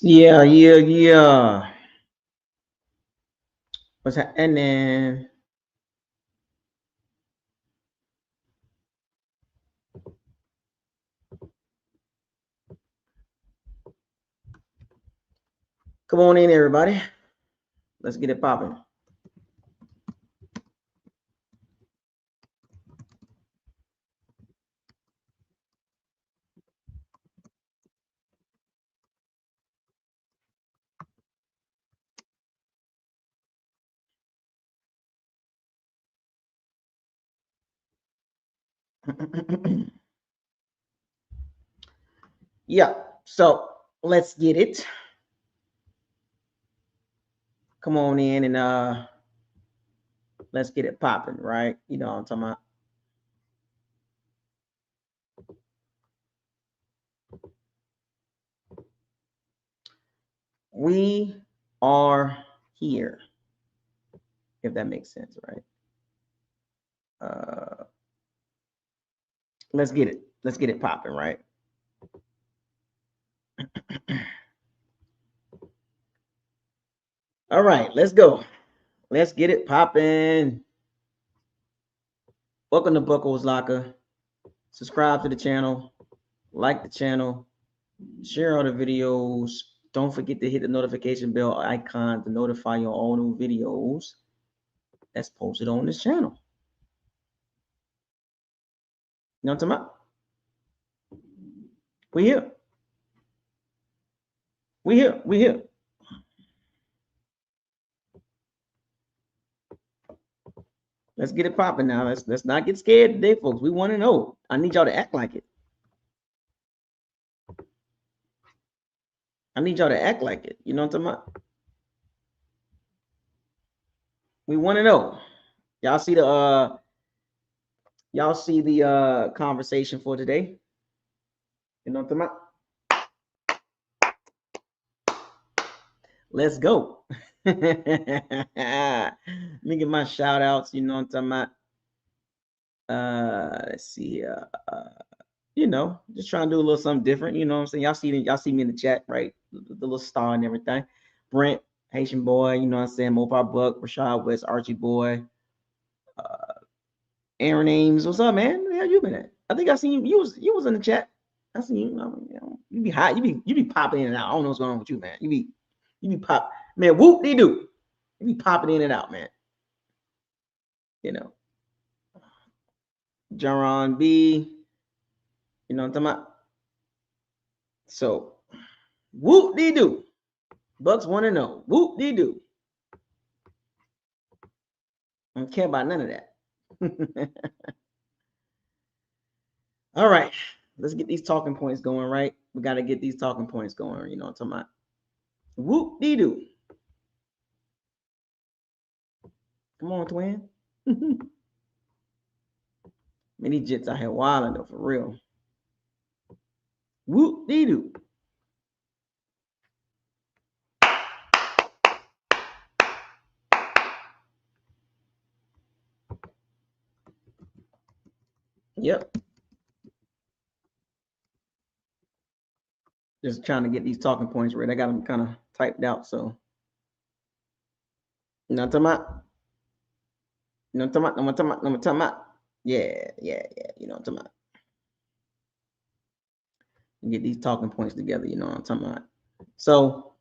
Yeah. What's happening? Come on in, everybody. Let's get it popping. Yeah. So let's get it. Come on in and let's get it popping, right? You know what I'm talking about. We are here, if that makes sense, right? Uh let's get it. Let's get it popping, right? All right, let's go. Let's get it popping. Welcome to Bucos Locker. Subscribe to the channel, like the channel, share all the videos. Don't forget to hit the notification bell icon to notify you on all new videos that's posted on this channel. You know what I'm talking about? We here. We here. We here. Let's get it popping now. Let's not get scared today, folks. We want to know. I need y'all to act like it. I need y'all to act like it. You know what I'm talking about? We want to know. Y'all see the conversation for today? You know what I'm talking about? Let's go. Let me get my shout outs. You know what I'm talking about? Let's see. Just trying to do a little something different. You know what I'm saying? Y'all see me in the chat, right? The little star and everything. Brent, Haitian boy, you know what I'm saying? Mopar Buck, Rashad West, Archie boy, uh, Aaron Ames. What's up, man? Where you been at? I think I seen you. You was in the chat. I seen you. You be hot. You be popping in and out. I don't know what's going on with you, man. You be pop, man. Whoop de do. You be popping in and out, man. You know, Jaron B. You know what I'm talking about? So, whoop de do. Bucks want to know. Whoop de do. I don't care about none of that. All right. Let's get these talking points going, right? We got to get these talking points going. You know what I'm talking about? Whoop de do. Come on, twin. Many jits out here wilding though, for real. Whoop de do. Yep. Just trying to get these talking points right. I got them kind of typed out. So, you know what I'm talking about? You know what I'm talking about? No, I'm talking about. No, I'm talking about. Yeah. You know what I'm talking about? Get these talking points together. You know what I'm talking about? So,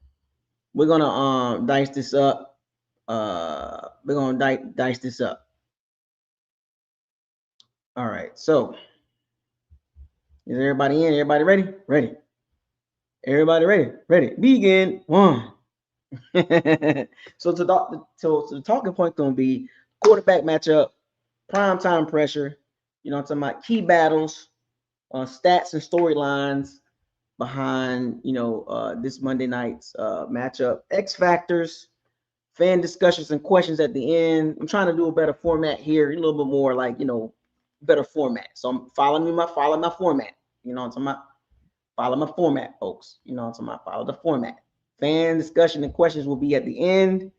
we're gonna dice this up. We're gonna dice this up. All right. So, is everybody in? Everybody ready? Ready. Everybody ready? Ready. Begin. One. So the talking point gonna be quarterback matchup, prime time pressure. You know what I'm talking about? Key battles, stats and storylines behind this Monday night's matchup. X factors, fan discussions and questions at the end. I'm trying to do a better format here, a little bit more like better format. So I'm following my format. You know what I'm talking about? Follow my format, folks. You know what I'm talking about? Follow the format. Fan discussion and questions will be at the end.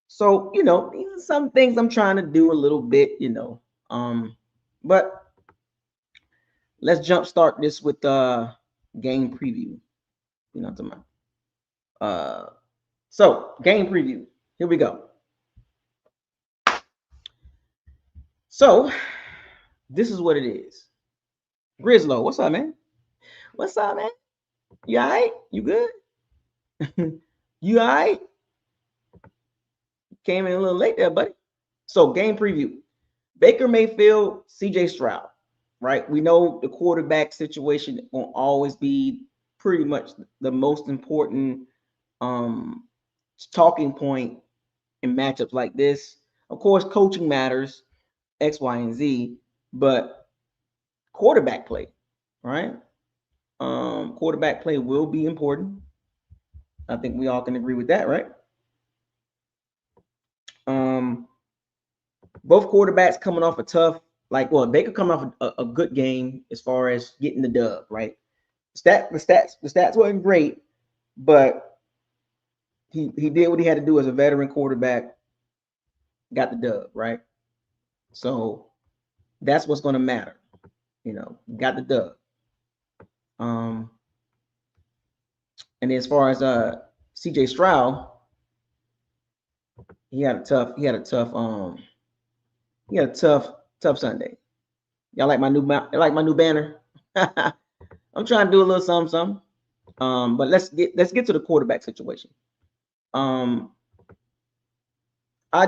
So, these are some things I'm trying to do a little bit. But let's jumpstart this with game preview. You know what I'm talking about? So game preview. Here we go. So this is what it is. Grizzlo, what's up, man? What's up, man? You all right? You good? You all right? Came in a little late there, buddy. So game preview. Baker Mayfield, CJ Stroud, right? We know the quarterback situation will always be pretty much the most important talking point in matchups like this. Of course, coaching matters, X, Y, and Z, but quarterback play, right? Quarterback play will be important. I think we all can agree with that, right? Both quarterbacks coming off a tough, Baker coming off a good game as far as getting the dub, right? The stats wasn't great, but he did what he had to do as a veteran quarterback, got the dub, right? So that's what's going to matter, got the dub. And as far as CJ Stroud, he had a tough Sunday. Y'all like my new banner? I'm trying to do a little something. But let's get to the quarterback situation. I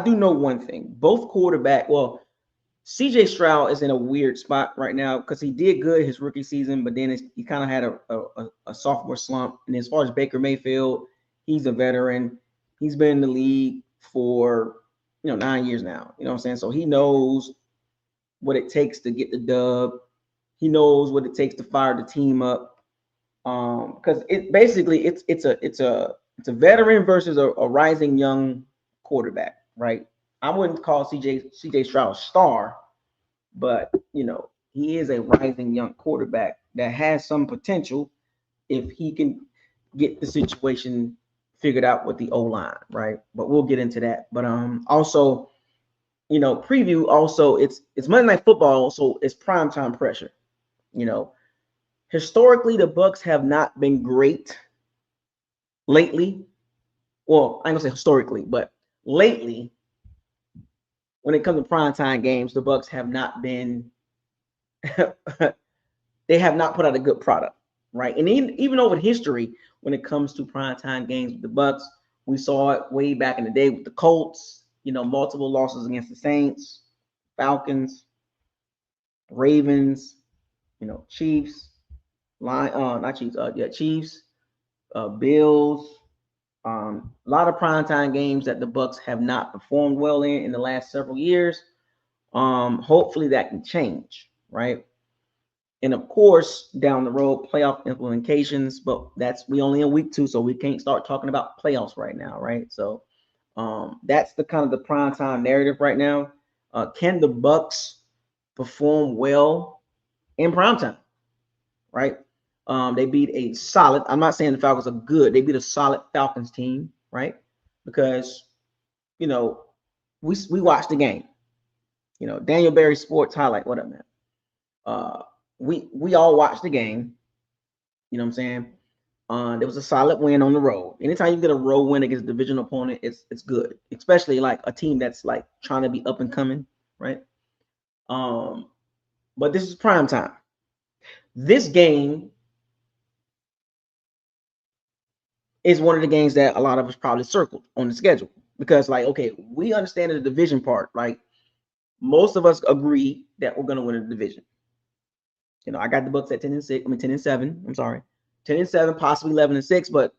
do know one thing. Both CJ Stroud is in a weird spot right now because he did good his rookie season, but then he kind of had a sophomore slump. And as far as Baker Mayfield, he's a veteran. He's been in the league for 9 years now. You know what I'm saying? So he knows what it takes to get the dub. He knows what it takes to fire the team up. Because it's a veteran versus a rising young quarterback, right? I wouldn't call CJ Stroud a star, but he is a rising young quarterback that has some potential if he can get the situation figured out with the O-line, right? But we'll get into that. But also, preview also it's Monday Night Football, so it's primetime pressure. Historically, the Bucs have not been great lately. Well, I'm gonna say historically, but lately, when it comes to primetime games, the Bucs have not been they have not put out a good product, right? And even over history, when it comes to primetime games with the Bucs, we saw it way back in the day with the Colts, multiple losses against the Saints, Falcons, Ravens, Chiefs, Chiefs, Bills. A lot of primetime games that the Bucs have not performed well in the last several years. Hopefully that can change, right? And of course, down the road, playoff implications, but we only in week 2, so we can't start talking about playoffs right now, right? So that's the kind of the primetime narrative right now. Can the Bucs perform well in primetime, right? They beat a solid, I'm not saying the Falcons are good, they beat a solid Falcons team, right? Because, we watched the game. Daniel Berry Sports Highlight, what up, man? We all watched the game. You know what I'm saying? There was a solid win on the road. Anytime you get a road win against a divisional opponent, it's good, especially like a team that's like trying to be up and coming, right? But this is prime time. This game is one of the games that a lot of us probably circled on the schedule because, okay, we understand the division part. Like most of us agree that we're gonna win the division. I got the Bucs at 10-6. 10-7. I'm sorry, 10-7, possibly 11-6, but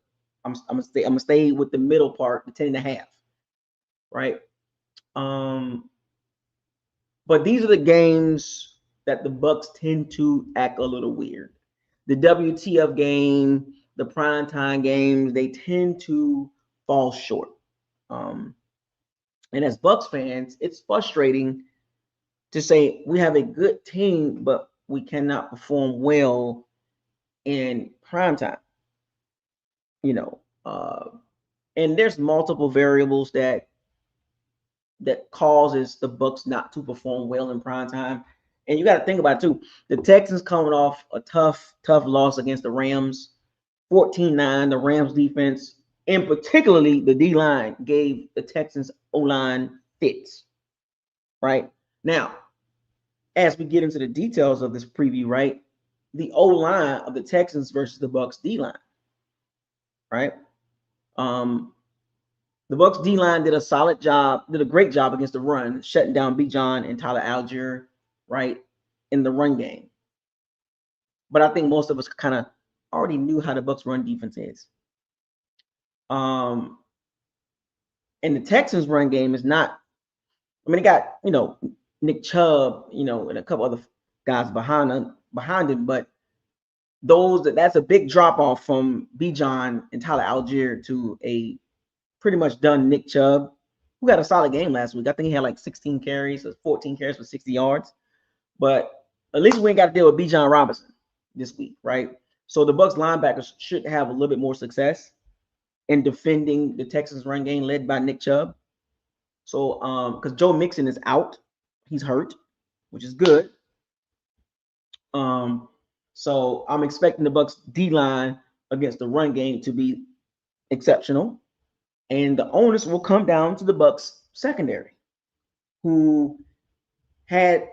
I'm gonna stay with the middle part, the 10.5. Right. But these are the games that the Bucs tend to act a little weird. The WTF game, the primetime games, they tend to fall short. And as Bucs fans, it's frustrating to say we have a good team, but we cannot perform well in primetime. And there's multiple variables that causes the Bucs not to perform well in primetime. And you got to think about it too. The Texans coming off a tough loss against the Rams, 14-9. The Rams defense And particularly the D-line gave the Texans O-line fits, right? Now, as we get into the details of this preview, right, the O-line of the Texans versus the Bucs D-line, right? The Bucs D-line did a great job against the run, shutting down Bijan and Tyler Algier, right, in the run game. But I think most of us kind of already knew how the Bucs run defense is. And the Texans run game is not, I mean, it got, Nick Chubb, and a couple other guys behind him, but that's a big drop off from Bijan and Tyler Algier to a pretty much done Nick Chubb, who got a solid game last week. I think he had like 16 carries, or 14 carries for 60 yards. But at least we ain't got to deal with Bijan Robinson this week, right? So the Bucs linebackers should have a little bit more success in defending the Texans run game led by Nick Chubb. So because Joe Mixon is out, he's hurt, which is good. So I'm expecting the Bucs D-line against the run game to be exceptional. And the onus will come down to the Bucs secondary, who had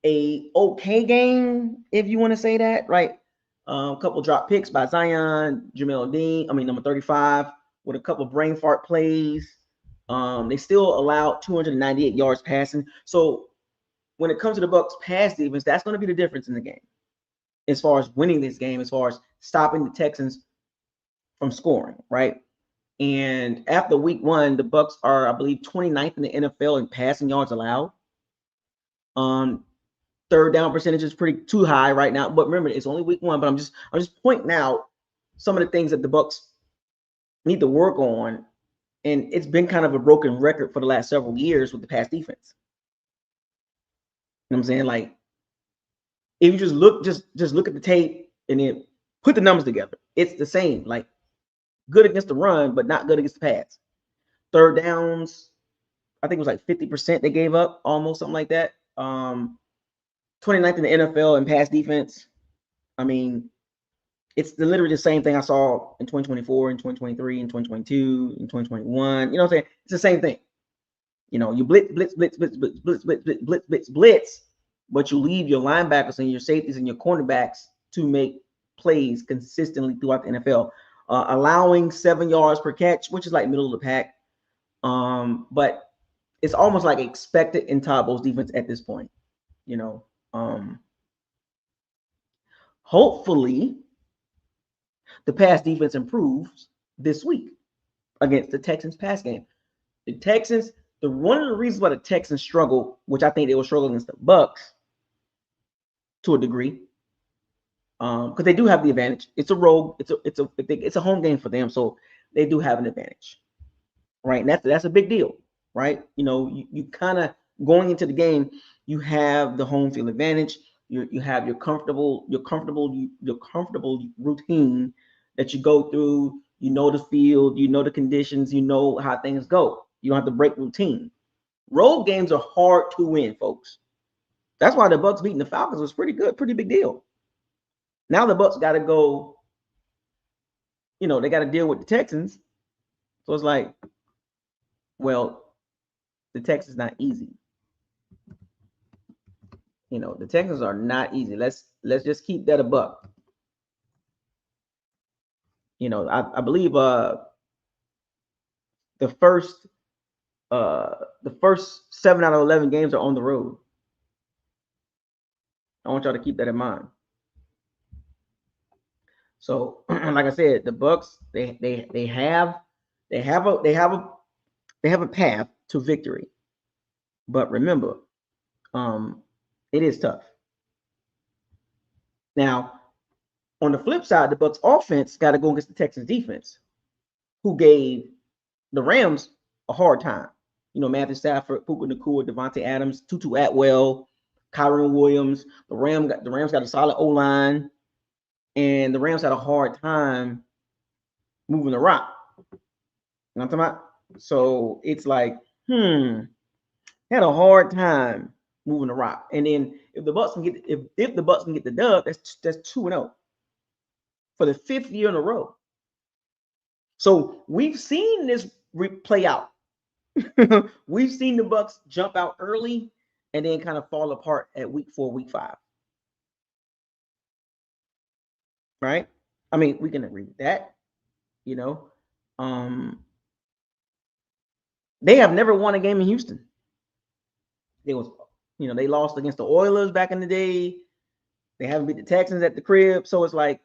a okay game, if you want to say that, right? A couple drop picks by Zion, Jamel Dean, number 35, with a couple brain fart plays. They still allowed 298 yards passing. So when it comes to the Bucs pass defense, that's going to be the difference in the game, as far as winning this game, as far as stopping the Texans from scoring, right? And after week one, the Bucs are, I believe, 29th in the NFL in passing yards allowed. Third down percentage is pretty too high right now. But remember, it's only week one. But I'm just pointing out some of the things that the Bucs need to work on. And it's been kind of a broken record for the last several years with the pass defense. You know what I'm saying? Like, if you just look at the tape and then put the numbers together, it's the same. Like, good against the run, but not good against the pass. Third downs, I think it was like 50% they gave up, almost something like that. 29th in the NFL in pass defense. It's literally the same thing I saw in 2024, in 2023, in 2022, in 2021. You know what I'm saying? It's the same thing. You blitz, but you leave your linebackers and your safeties and your cornerbacks to make plays consistently throughout the NFL. Allowing 7 yards per catch, which is like middle of the pack. But it's almost like expected in Todd Bowles' defense at this point. Hopefully the pass defense improves this week against the Texans pass game. One of the reasons why the Texans struggle, which I think they will struggle against the Bucs to a degree, because they do have the advantage. It's a road. It's a home game for them, so they do have an advantage, right? And that's a big deal, right? You kind of going into the game, you have the home field advantage. You have your comfortable routine that you go through. You know the field, you know the conditions, you know how things go. You don't have to break routine. Road games are hard to win, folks. That's why the Bucs beating the Falcons was pretty good, pretty big deal. Now the Bucs got to go, they got to deal with the Texans. So it's like, well, the Texans not easy. The Texans are not easy. Let's just keep that a buck. I believe the first 7 out of 11 games are on the road. I want y'all to keep that in mind. So, like I said, the Bucs they have a path to victory, but remember, it is tough. Now, on the flip side, the Bucs offense got to go against the Texans defense, who gave the Rams a hard time. Matthew Stafford, Puka Nacua, Devontae Adams, Tutu Atwell, Kyron Williams. The Rams got a solid O-line, and the Rams had a hard time moving the rock. You know what I'm talking about? So it's like, had a hard time moving the rock. And then if the Bucs can get the dub, that's 2-0 for the 5th year in a row. So we've seen this play out. We've seen the Bucs jump out early and then kind of fall apart at week 4, week 5. Right? I mean, we can agree with that. You know, they have never won a game in Houston. They lost against the Oilers back in the day. They haven't beat the Texans at the crib, so it's like,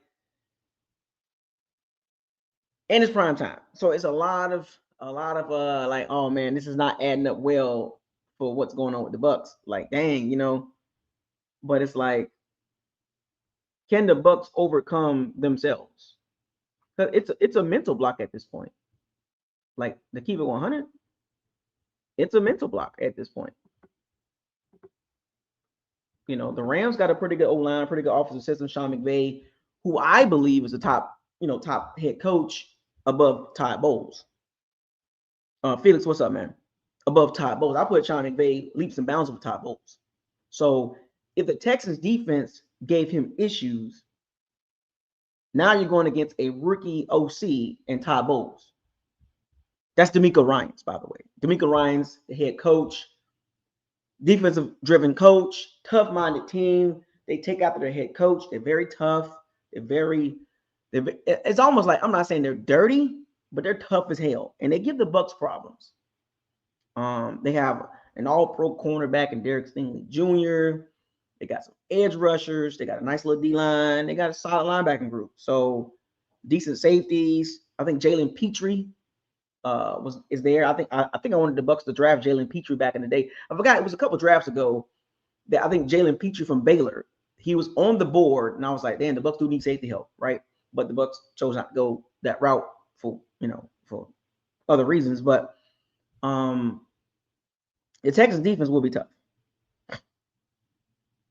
and it's prime time, so it's a lot of like, oh man, this is not adding up well for what's going on with the Bucs. Like, dang, but it's like, can the Bucs overcome themselves? Because it's a mental block at this point. Like, to keep it 100, it's a mental block at this point. The Rams got a pretty good O-line, pretty good offensive system. Sean McVay, who I believe is the top head coach above Todd Bowles. Felix, what's up, man? Above Todd Bowles. I put Sean McVay leaps and bounds over Todd Bowles. So if the Texans defense gave him issues, now you're going against a rookie OC and Todd Bowles. That's DeMeco Ryans, by the way. DeMeco Ryans, the head coach, defensive-driven coach, tough-minded team. They take after their head coach. They're very tough. It's almost like, I'm not saying they're dirty, but they're tough as hell, and they give the Bucs problems. They have an all-pro cornerback in Derek Stingley Jr. They got some edge rushers. They got a nice little D-line. They got a solid linebacking group. So decent safeties. I think Jalen Petrie is there. I think I wanted the Bucs to draft Jalen Petrie back in the day. I forgot, it was a couple drafts ago that I think Jalen Petrie from Baylor, he was on the board, and I was like, damn, the Bucs do need safety help, right? But the Bucs chose not to go that route for other reasons. But the Texans defense will be tough.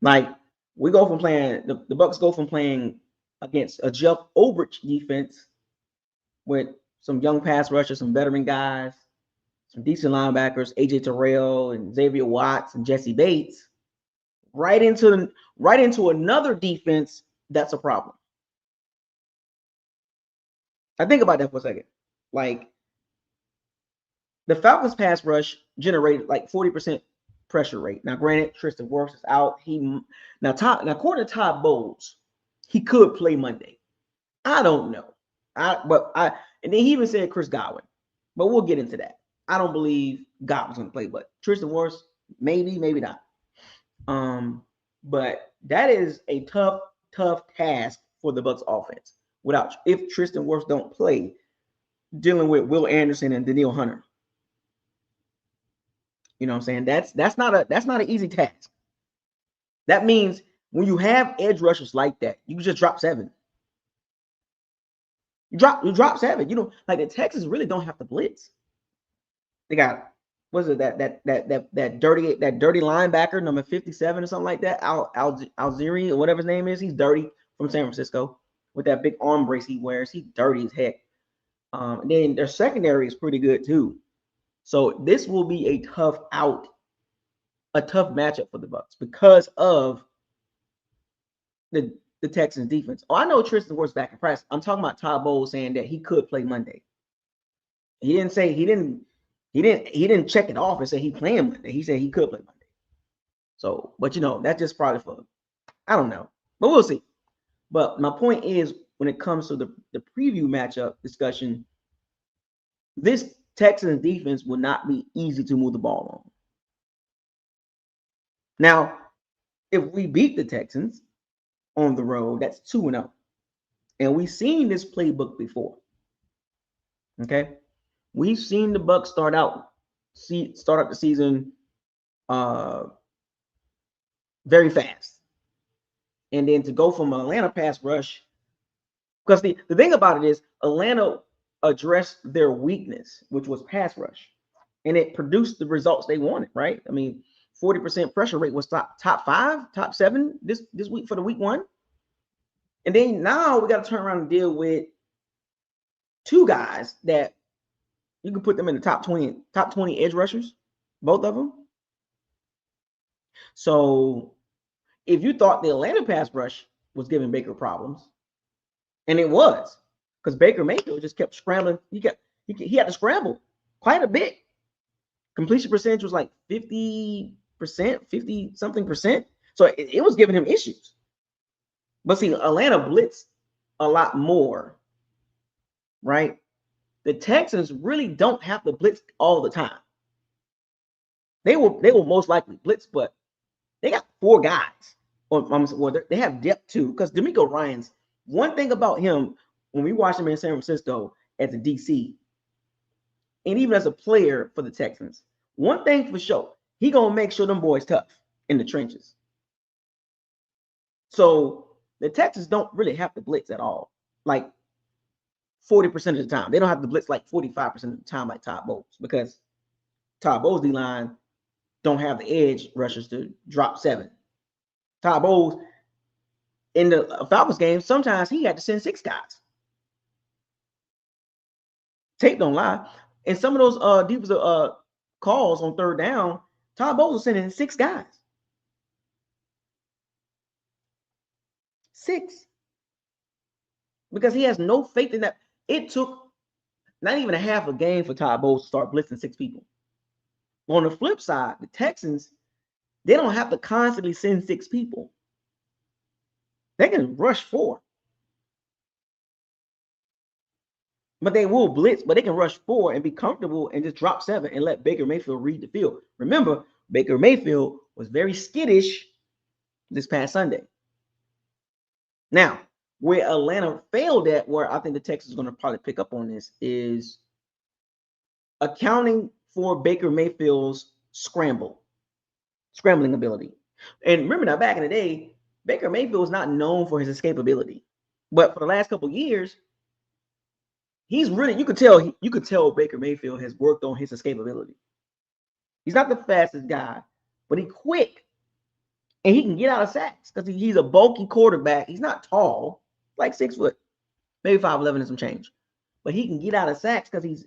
Like, we go from playing the Bucs go from playing against a Jeff Ulbrich defense with some young pass rushers, some veteran guys, some decent linebackers, AJ Terrell and Xavier Watts and Jesse Bates, right into another defense that's a problem. I think about that for a second. Like, the Falcons pass rush generated like 40% pressure rate. Now, granted, Tristan Wirfs is out. According to Todd Bowles, he could play Monday. I don't know. And then he even said Chris Godwin, but we'll get into that. I don't believe Godwin's going to play, but Tristan Wirfs, maybe not. But that is a tough task for the Bucs offense. If Tristan Wirfs don't play, dealing with Will Anderson and Danielle Hunter. You know what I'm saying? That's not an easy task. That means when you have edge rushers like that, you can just drop 7. You drop 7. Like, the Texans really don't have to blitz. They got, what is it, that dirty linebacker, number 57 or something like that, Alziri or whatever his name is. He's dirty, from San Francisco, with that big arm brace he wears. He's dirty as heck. And then their secondary is pretty good too. So this will be a tough matchup for the Bucs because of the Texans defense. Oh, I know Tristan Wirfs back in practice. I'm talking about Todd Bowles saying that he could play Monday. He didn't say he didn't check it off and say he playing Monday. He said he could play Monday. So, but that's just probably for, I don't know, but we'll see. But my point is, when it comes to the preview matchup discussion, this Texans defense will not be easy to move the ball on. Now, if we beat the Texans on the road, that's 2-0. And we've seen this playbook before. Okay? We've seen the Bucs start out the season very fast. And then to go from Atlanta pass rush, because the thing about it is, Atlanta addressed their weakness, which was pass rush, and it produced the results they wanted, right? I mean, 40% pressure rate was top 5, top 7 this week for the week 1. And then now we got to turn around and deal with 2 guys that you can put them in the top 20 edge rushers, both of them. So if you thought the Atlanta pass rush was giving Baker problems, and it was, because Baker Mayfield just kept scrambling. He had to scramble quite a bit. Completion percentage was like 50%, 50 something percent. So it was giving him issues. But see, Atlanta blitzed a lot more, right? The Texans really don't have to blitz all the time. They will most likely blitz, but they got 4 guys. Well, they have depth too, because D'Amico Ryans, one thing about him, when we watched him in San Francisco as a DC, and even as a player for the Texans, one thing for sure, he gonna make sure them boys tough in the trenches. So the Texans don't really have to blitz at all. Like 40% of the time. They don't have to blitz like 45% of the time like Todd Bowles, because Todd Bowles' D-line don't have the edge rushers to drop 7. Todd Bowles, in the Falcons game, sometimes he had to send 6 guys. Tape don't lie. And some of those defensive calls on third down, Todd Bowles was sending 6 guys. 6. Because he has no faith in that. It took not even a half a game for Todd Bowles to start blitzing 6 people. On the flip side, the Texans, they don't have to constantly send 6 people. They can rush 4. But they will blitz, but they can rush 4 and be comfortable and just drop 7 and let Baker Mayfield read the field. Remember, Baker Mayfield was very skittish this past Sunday. Now, where Atlanta failed at, where I think the Texans are going to probably pick up on this, is accounting for Baker Mayfield's scrambling ability. And remember now, back in the day, Baker Mayfield was not known for his escapability. But for the last couple of years, he's really, you could tell Baker Mayfield has worked on his escapability. He's not the fastest guy, but he's quick. And he can get out of sacks because he's a bulky quarterback. He's not tall, like 6 foot, maybe 5'11" and some change. But he can get out of sacks because he's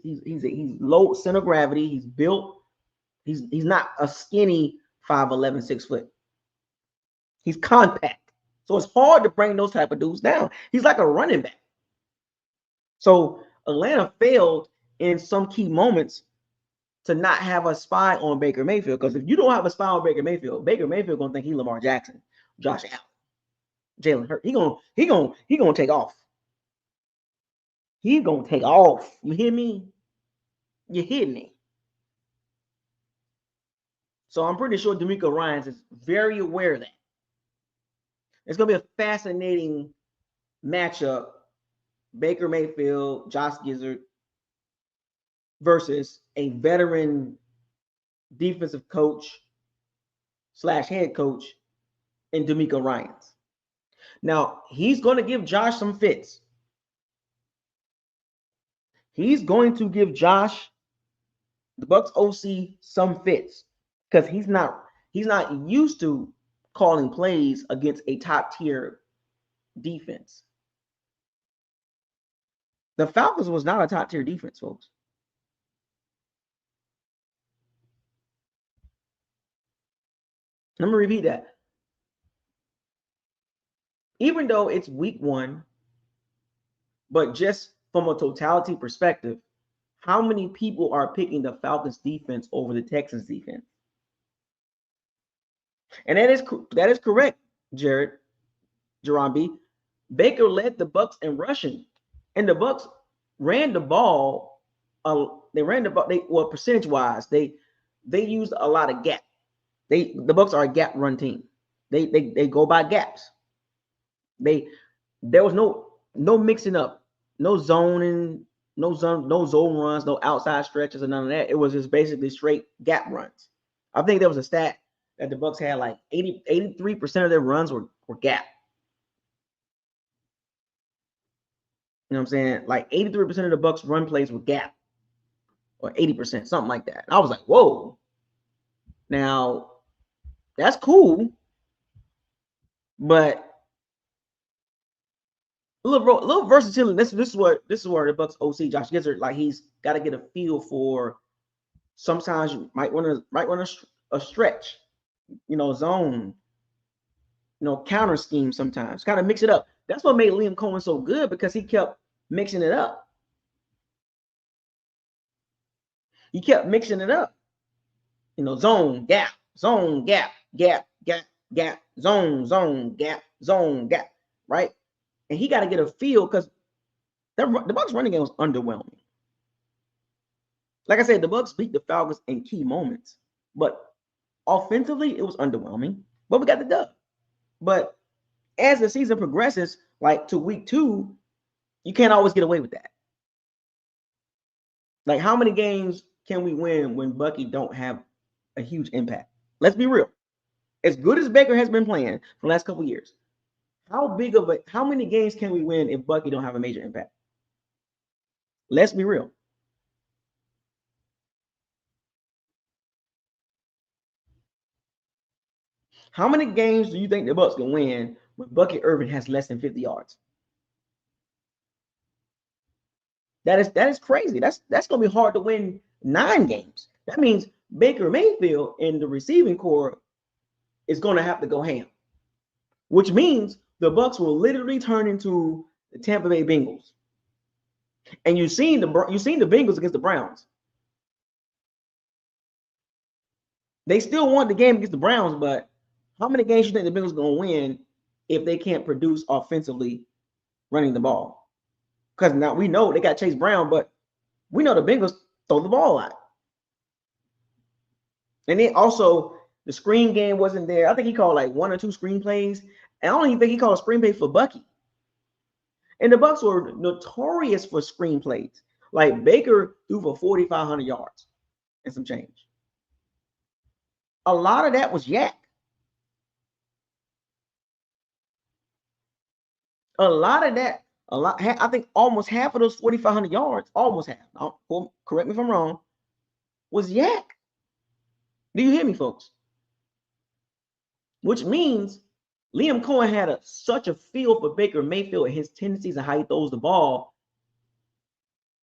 low center of gravity. He's built. He's not a skinny 5'11", 6 foot. He's compact. So it's hard to bring those type of dudes down. He's like a running back. So Atlanta failed in some key moments to not have a spy on Baker Mayfield. Because if you don't have a spy on Baker Mayfield gonna think he Lamar Jackson, Josh Allen, Jalen Hurts. He gonna take off. He's gonna take off. You hear me? You hear me? So I'm pretty sure D'Amico Ryans is very aware of that. It's gonna be a fascinating matchup. Baker Mayfield, Josh Gizzard versus a veteran defensive coach / head coach in D'Amico Ryans. Now, he's going to give Josh some fits. He's going to give Josh, the Bucs OC, some fits because he's not used to calling plays against a top tier defense. The Falcons was not a top tier defense, folks. Let me repeat that. Even though it's week 1, but just from a totality perspective, how many people are picking the Falcons defense over the Texans defense? And that is correct, Jerron B. Baker led the Bucs in rushing, and the Bucs ran the ball. Percentage-wise, they used a lot of gap. The Bucs are a gap run team. They go by gaps. There was no mixing up, no zoning, no zone runs, no outside stretches, and none of that. It was just basically straight gap runs. I think there was a stat that the Bucs had like 83% of their runs were gap. You know what I'm saying? Like 83% of the Bucs run plays were gap, or 80%, something like that. And I was like, whoa. Now, that's cool, but a little versatility. This is where the Bucs OC Josh Gizzard, like, he's got to get a feel for. Sometimes you might want a stretch, zone, counter scheme. Sometimes kind of mix it up. That's what made Liam Cohen so good, because he kept mixing it up. He kept mixing it up. You know, zone, gap, zone, gap, gap, gap, gap, zone, gap, zone, gap, right? And he got to get a feel because the Bucs running game was underwhelming. Like I said, the Bucs beat the Falcons in key moments, but offensively it was underwhelming. But we got the dub. But as the season progresses, like to week 2, you can't always get away with that. Like, how many games can we win when Bucky don't have a huge impact? Let's be real. As good as Baker has been playing for the last couple of years, how many games can we win if Bucky don't have a major impact? Let's be real. How many games do you think the Bucs can win when Bucky Irvin has less than 50 yards? That is crazy. That's going to be hard to win 9 games. That means Baker Mayfield in the receiving core is going to have to go ham, which means the Bucs will literally turn into the Tampa Bay Bengals. And you've seen the Bengals against the Browns. They still won the game against the Browns, but how many games do you think the Bengals are going to win if they can't produce offensively running the ball? Because now we know they got Chase Brown, but we know the Bengals throw the ball out. And then also the screen game wasn't there. I think he called like 1 or 2 screenplays. And I don't even think he called a screenplay for Bucky. And the Bucs were notorious for screenplays. Like Baker threw for 4,500 yards and some change. A lot of that was yak. I think almost half of those 4,500 yards, almost half, correct me if I'm wrong, was yak. Do you hear me, folks? Which means Liam Cohen had such a feel for Baker Mayfield and his tendencies and how he throws the ball.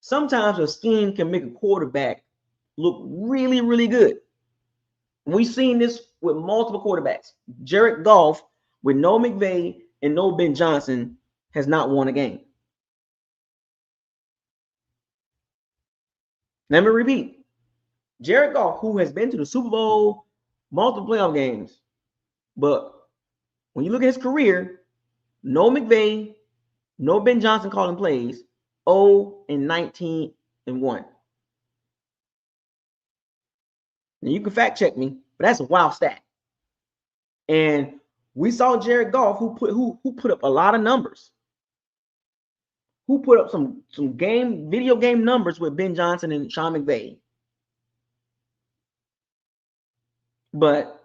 Sometimes a scheme can make a quarterback look really, really good. We've seen this with multiple quarterbacks. Jared Goff, with no McVay and no Ben Johnson, has not won a game. Let me repeat. Jared Goff, who has been to the Super Bowl, multiple playoff games, but when you look at his career, no McVay, no Ben Johnson calling plays, 0-19-1. Now you can fact check me, but that's a wild stat. And we saw Jared Goff, who put up a lot of numbers, who put up some video game numbers with Ben Johnson and Sean McVay. But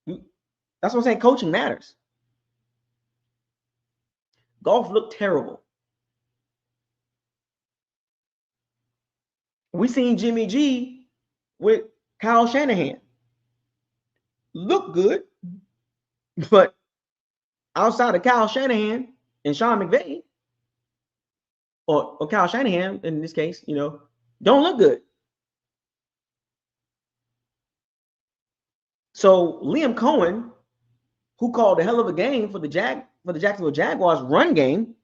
that's what I'm saying. Coaching matters. Goff looked terrible. We seen Jimmy G with Kyle Shanahan. Look good, but outside of Kyle Shanahan and Sean McVay, or Kyle Shanahan in this case, don't look good. So Liam Cohen, who called a hell of a game for the Jacksonville Jaguars run game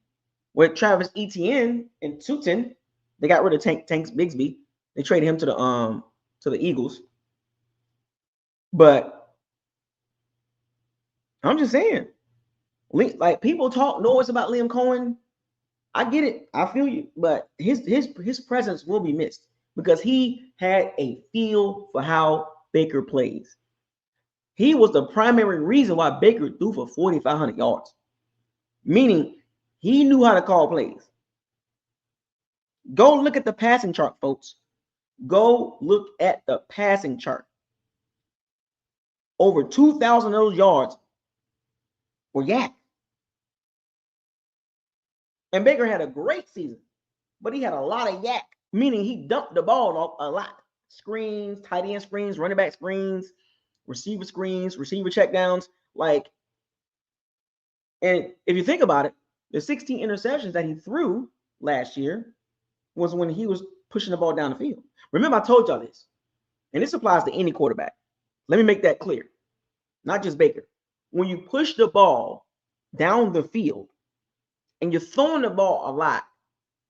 with Travis Etienne and Tootin, they got rid of Tanks Bigsby. They traded him to the Eagles. But I'm just saying, like, people talk noise about Liam Cohen. I get it. I feel you. But his presence will be missed because he had a feel for how Baker plays. He was the primary reason why Baker threw for 4,500 yards, meaning he knew how to call plays. Go look at the passing chart, folks. Go look at the passing chart. Over 2,000 of those yards were yak. And Baker had a great season, but he had a lot of yak, meaning he dumped the ball off a lot. Screens, tight end screens, running back screens, receiver screens, receiver checkdowns. And if you think about it, the 16 interceptions that he threw last year was when he was pushing the ball down the field. Remember, I told y'all this, and this applies to any quarterback. Let me make that clear. Not just Baker. When you push the ball down the field and you're throwing the ball a lot,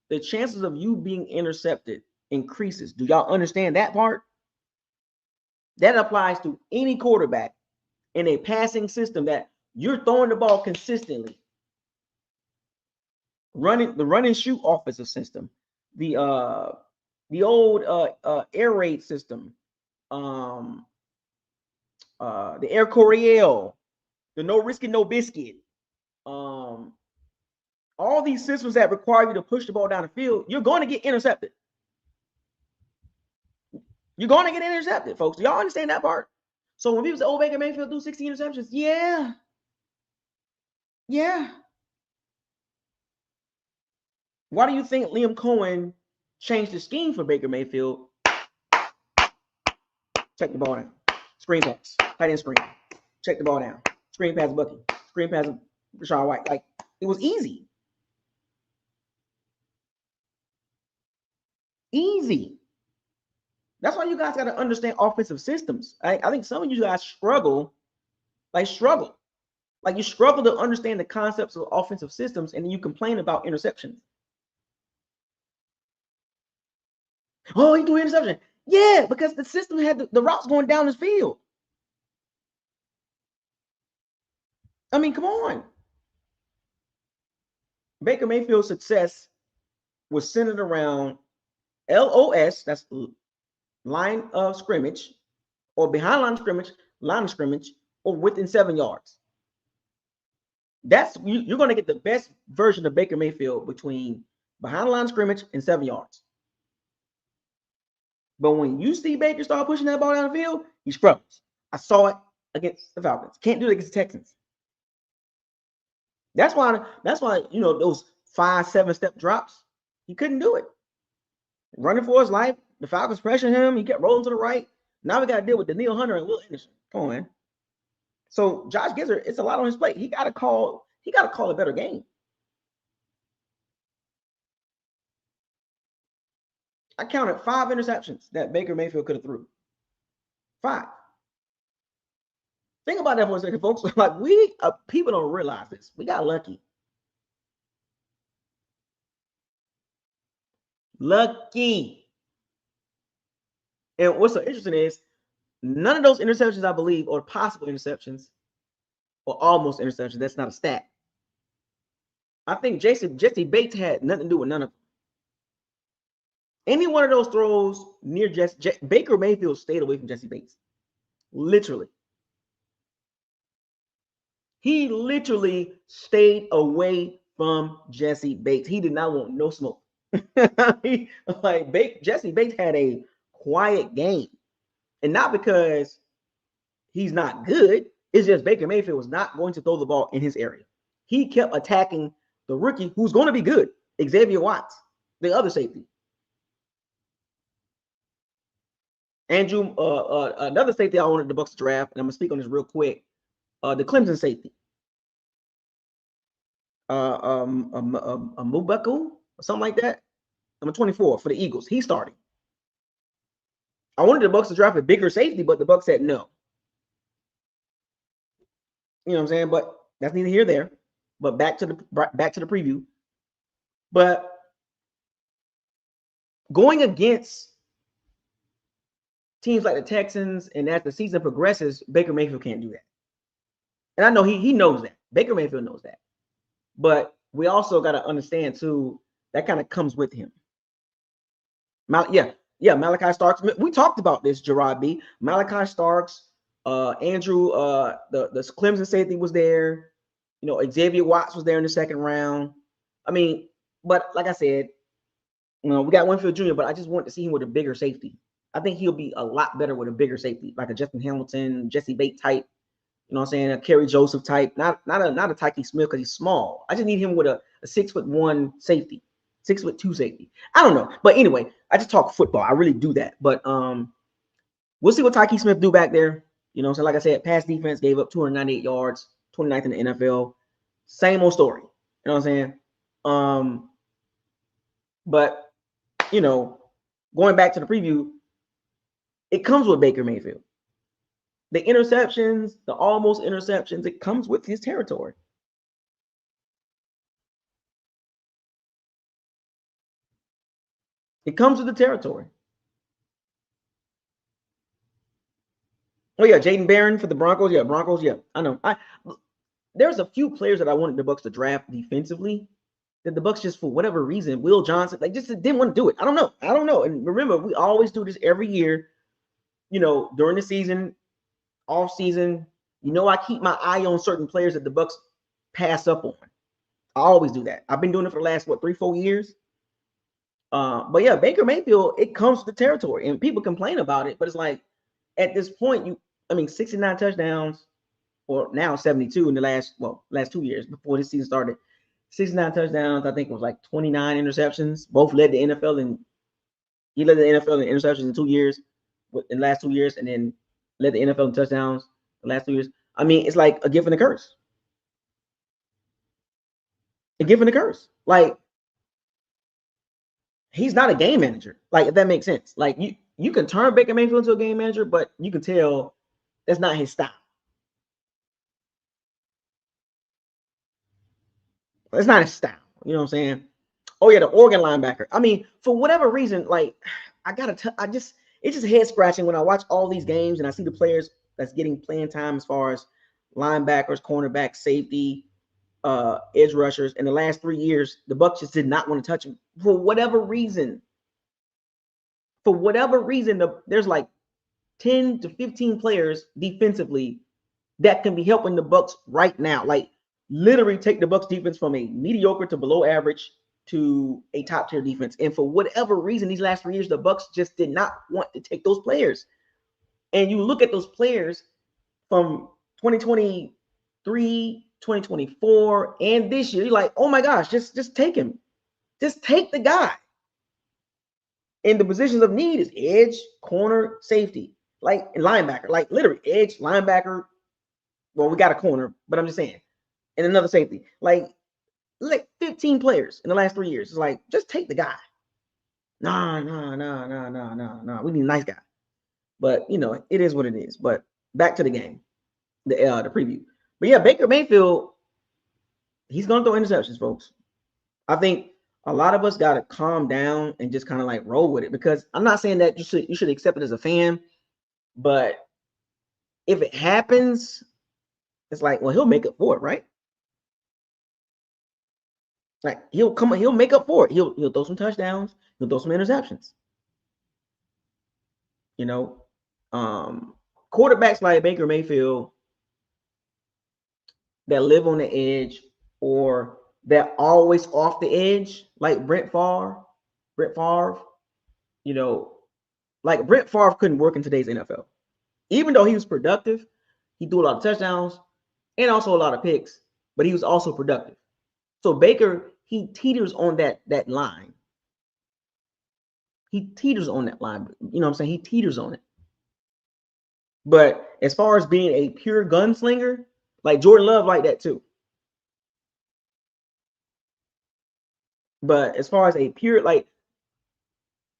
the chances of you being intercepted increases. Do y'all understand that part? That applies to any quarterback in a passing system that you're throwing the ball consistently. The run and shoot offensive system, the old air raid system, the Air Coryell, the no risky, no biscuit, all these systems that require you to push the ball down the field, you're going to get intercepted. You're going to get intercepted, folks. Do y'all understand that part? So when people say, oh, Baker Mayfield threw 16 interceptions, yeah. Why do you think Liam Cohen changed the scheme for Baker Mayfield? Check the ball down. Screen pass. Tight end screen. Check the ball down. Screen pass Bucky. Screen pass Rachaad White. Like, it was easy. Easy. That's why you guys got to understand offensive systems. I think some of you guys struggle. Like you struggle to understand the concepts of offensive systems, and then you complain about interceptions. Oh, he threw an interception. Yeah, because the system had the routes going down his field. I mean, come on. Baker Mayfield's success was centered around LOS, that's line of scrimmage, or behind line of scrimmage, or within 7 yards. That's you're going to get the best version of Baker Mayfield between behind the line of scrimmage and 7 yards. But when you see Baker start pushing that ball down the field, he struggles. I saw it against the Falcons. Can't do it against the Texans. That's why those 5-7 step drops, he couldn't do it. Running for his life, the Falcons pressured him. He kept rolling to the right. Now we got to deal with Danielle Hunter and Will Anderson. Come on, man. So Josh Gizzard, it's a lot on his plate. He got to call a better game. I counted 5 interceptions that Baker Mayfield could have threw. 5. Think about that for a second, folks. Like people don't realize this. We got lucky. Lucky. And what's so interesting is none of those interceptions, I believe, or possible interceptions, or almost interceptions. That's not a stat. I think Jesse Bates had nothing to do with none of them. Any one of those throws near Baker Mayfield stayed away from Jesse Bates. Literally. He literally stayed away from Jesse Bates. He did not want no smoke. Jesse Bates had a quiet game. And not because he's not good. It's just Baker Mayfield was not going to throw the ball in his area. He kept attacking the rookie who's going to be good, Xavier Watts, the other safety. Andrew, another safety I wanted the Bucs to draft, and I'm gonna speak on this real quick. The Clemson safety, Mubuku or something like that. Number 24 for the Eagles. He's starting. I wanted the Bucs to draft a bigger safety, but the Bucs said no. You know what I'm saying? But that's neither here nor there. But back to the preview. But going against teams like the Texans, and as the season progresses, Baker Mayfield can't do that. And I know he knows that. Baker Mayfield knows that. But we also got to understand, too, that kind of comes with him. Malachi Starks. We talked about this, Gerard B. Malachi Starks, Andrew, the Clemson safety was there. Xavier Watts was there in the second round. I mean, but like I said, we got Winfield Jr., but I just want to see him with a bigger safety. I think he'll be a lot better with a bigger safety, like a Justin Hamilton, Jesse Bates type. You know what I'm saying? A Kerry Joseph type, not a Tyke Smith because he's small. I just need him with a 6'1" safety, 6'2" safety. I don't know, but anyway, I just talk football. I really do that. But we'll see what Tyke Smith do back there. So like I said, pass defense gave up 298 yards, 29th in the NFL. Same old story. You know what I'm saying? But going back to the preview, it comes with Baker Mayfield. The interceptions, the almost interceptions, it comes with his territory. It comes with the territory. Oh yeah, Jaden Barron for the Broncos. Yeah, Broncos. Yeah, I know. There's a few players that I wanted the Bucs to draft defensively that the Bucs just for whatever reason, Will Johnson, like just didn't want to do it. I don't know. And remember, we always do this every year. During the season, off season. I keep my eye on certain players that the Bucs pass up on. I always do that. I've been doing it for the last 3-4 years. But yeah, Baker Mayfield, it comes to the territory, and people complain about it, but it's like at this point, 69 touchdowns, or now 72 in the last 2 years before this season started. 69 touchdowns, I think it was like 29 interceptions. Both led the NFL, and he led the NFL in interceptions in 2 years, in the last 2 years, and then led the NFL in touchdowns the last 2 years. It's like a gift and a curse. A gift and a curse. Like, he's not a game manager. Like, if that makes sense. Like, you can turn Baker Mayfield into a game manager, but you can tell that's not his style. It's not his style. You know what I'm saying? Oh yeah, the Oregon linebacker. For whatever reason, like it's just head scratching when I watch all these games and I see the players that's getting playing time as far as linebackers, cornerbacks, safety, edge rushers. In the last 3 years, the Bucs just did not want to touch him for whatever reason. For whatever reason, there's like 10 to 15 players defensively that can be helping the Bucs right now. Like, literally take the Bucs defense from a mediocre to below average to a top tier defense. And for whatever reason, these last 3 years, the Bucs just did not want to take those players. And you look at those players from 2023, 2024, and this year, you're like, oh my gosh, just take him. Just take the guy. And the positions of need is edge, corner, safety, like linebacker, like literally edge, linebacker. Well, we got a corner, but I'm just saying. And another safety. Like 15 players in the last 3 years. It's like, just take the guy. No. We need a nice guy. But, it is what it is. But back to the game, the preview. But yeah, Baker Mayfield, he's going to throw interceptions, folks. I think a lot of us got to calm down and just kind of like roll with it, because I'm not saying that you should accept it as a fan, but if it happens, it's like, well, he'll make up for it, right? Like, he'll make up for it. He'll throw some touchdowns, he'll throw some interceptions. Quarterbacks like Baker Mayfield that live on the edge, or that always off the edge, like Brett Favre. Like Brett Favre couldn't work in today's NFL. Even though he was productive, he threw a lot of touchdowns and also a lot of picks, but he was also productive. So Baker, he teeters on that line. He teeters on that line. You know what I'm saying? He teeters on it. But as far as being a pure gunslinger, like Jordan Love, like that too. But as far as a pure, like,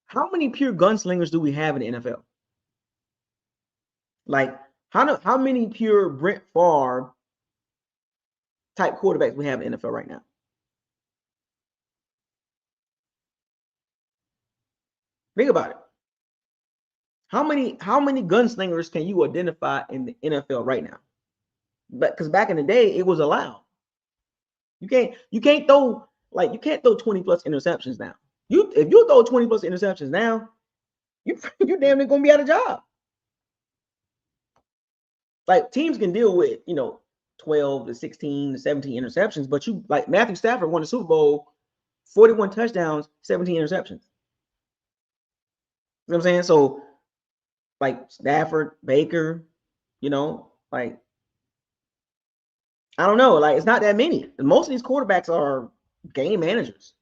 how many pure gunslingers do we have in the NFL? Like, how many pure Brett Favre type quarterbacks we have in the NFL right now? Think about it. How many gunslingers can you identify in the NFL right now? But because back in the day, it was allowed. You can't throw 20 plus interceptions now. If you throw 20 plus interceptions now, you damn near gonna be out of job. Like, teams can deal with 12 to 16 to 17 interceptions, but like Matthew Stafford won the Super Bowl, 41 touchdowns, 17 interceptions. You know what I'm saying? So, like Stafford, Baker, like, I don't know. Like, it's not that many. Most of these quarterbacks are game managers.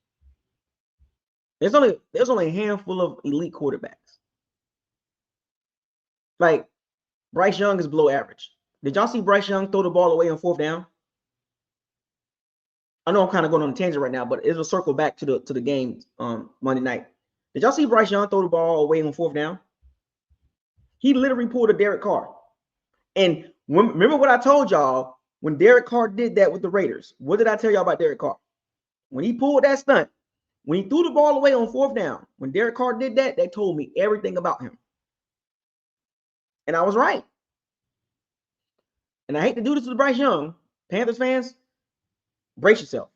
There's only a handful of elite quarterbacks. Like, Bryce Young is below average. Did y'all see Bryce Young throw the ball away on 4th down? I know I'm kind of going on a tangent right now, but it'll circle back to the game Monday night. Did y'all see Bryce Young throw the ball away on 4th down? He literally pulled a Derek Carr. And remember what I told y'all when Derek Carr did that with the Raiders? What did I tell y'all about Derek Carr? When he pulled that stunt, When he threw the ball away on 4th down, when Derek Carr did that, they told me everything about him. And I was right. And I hate to do this to Bryce Young. Panthers fans, brace yourself.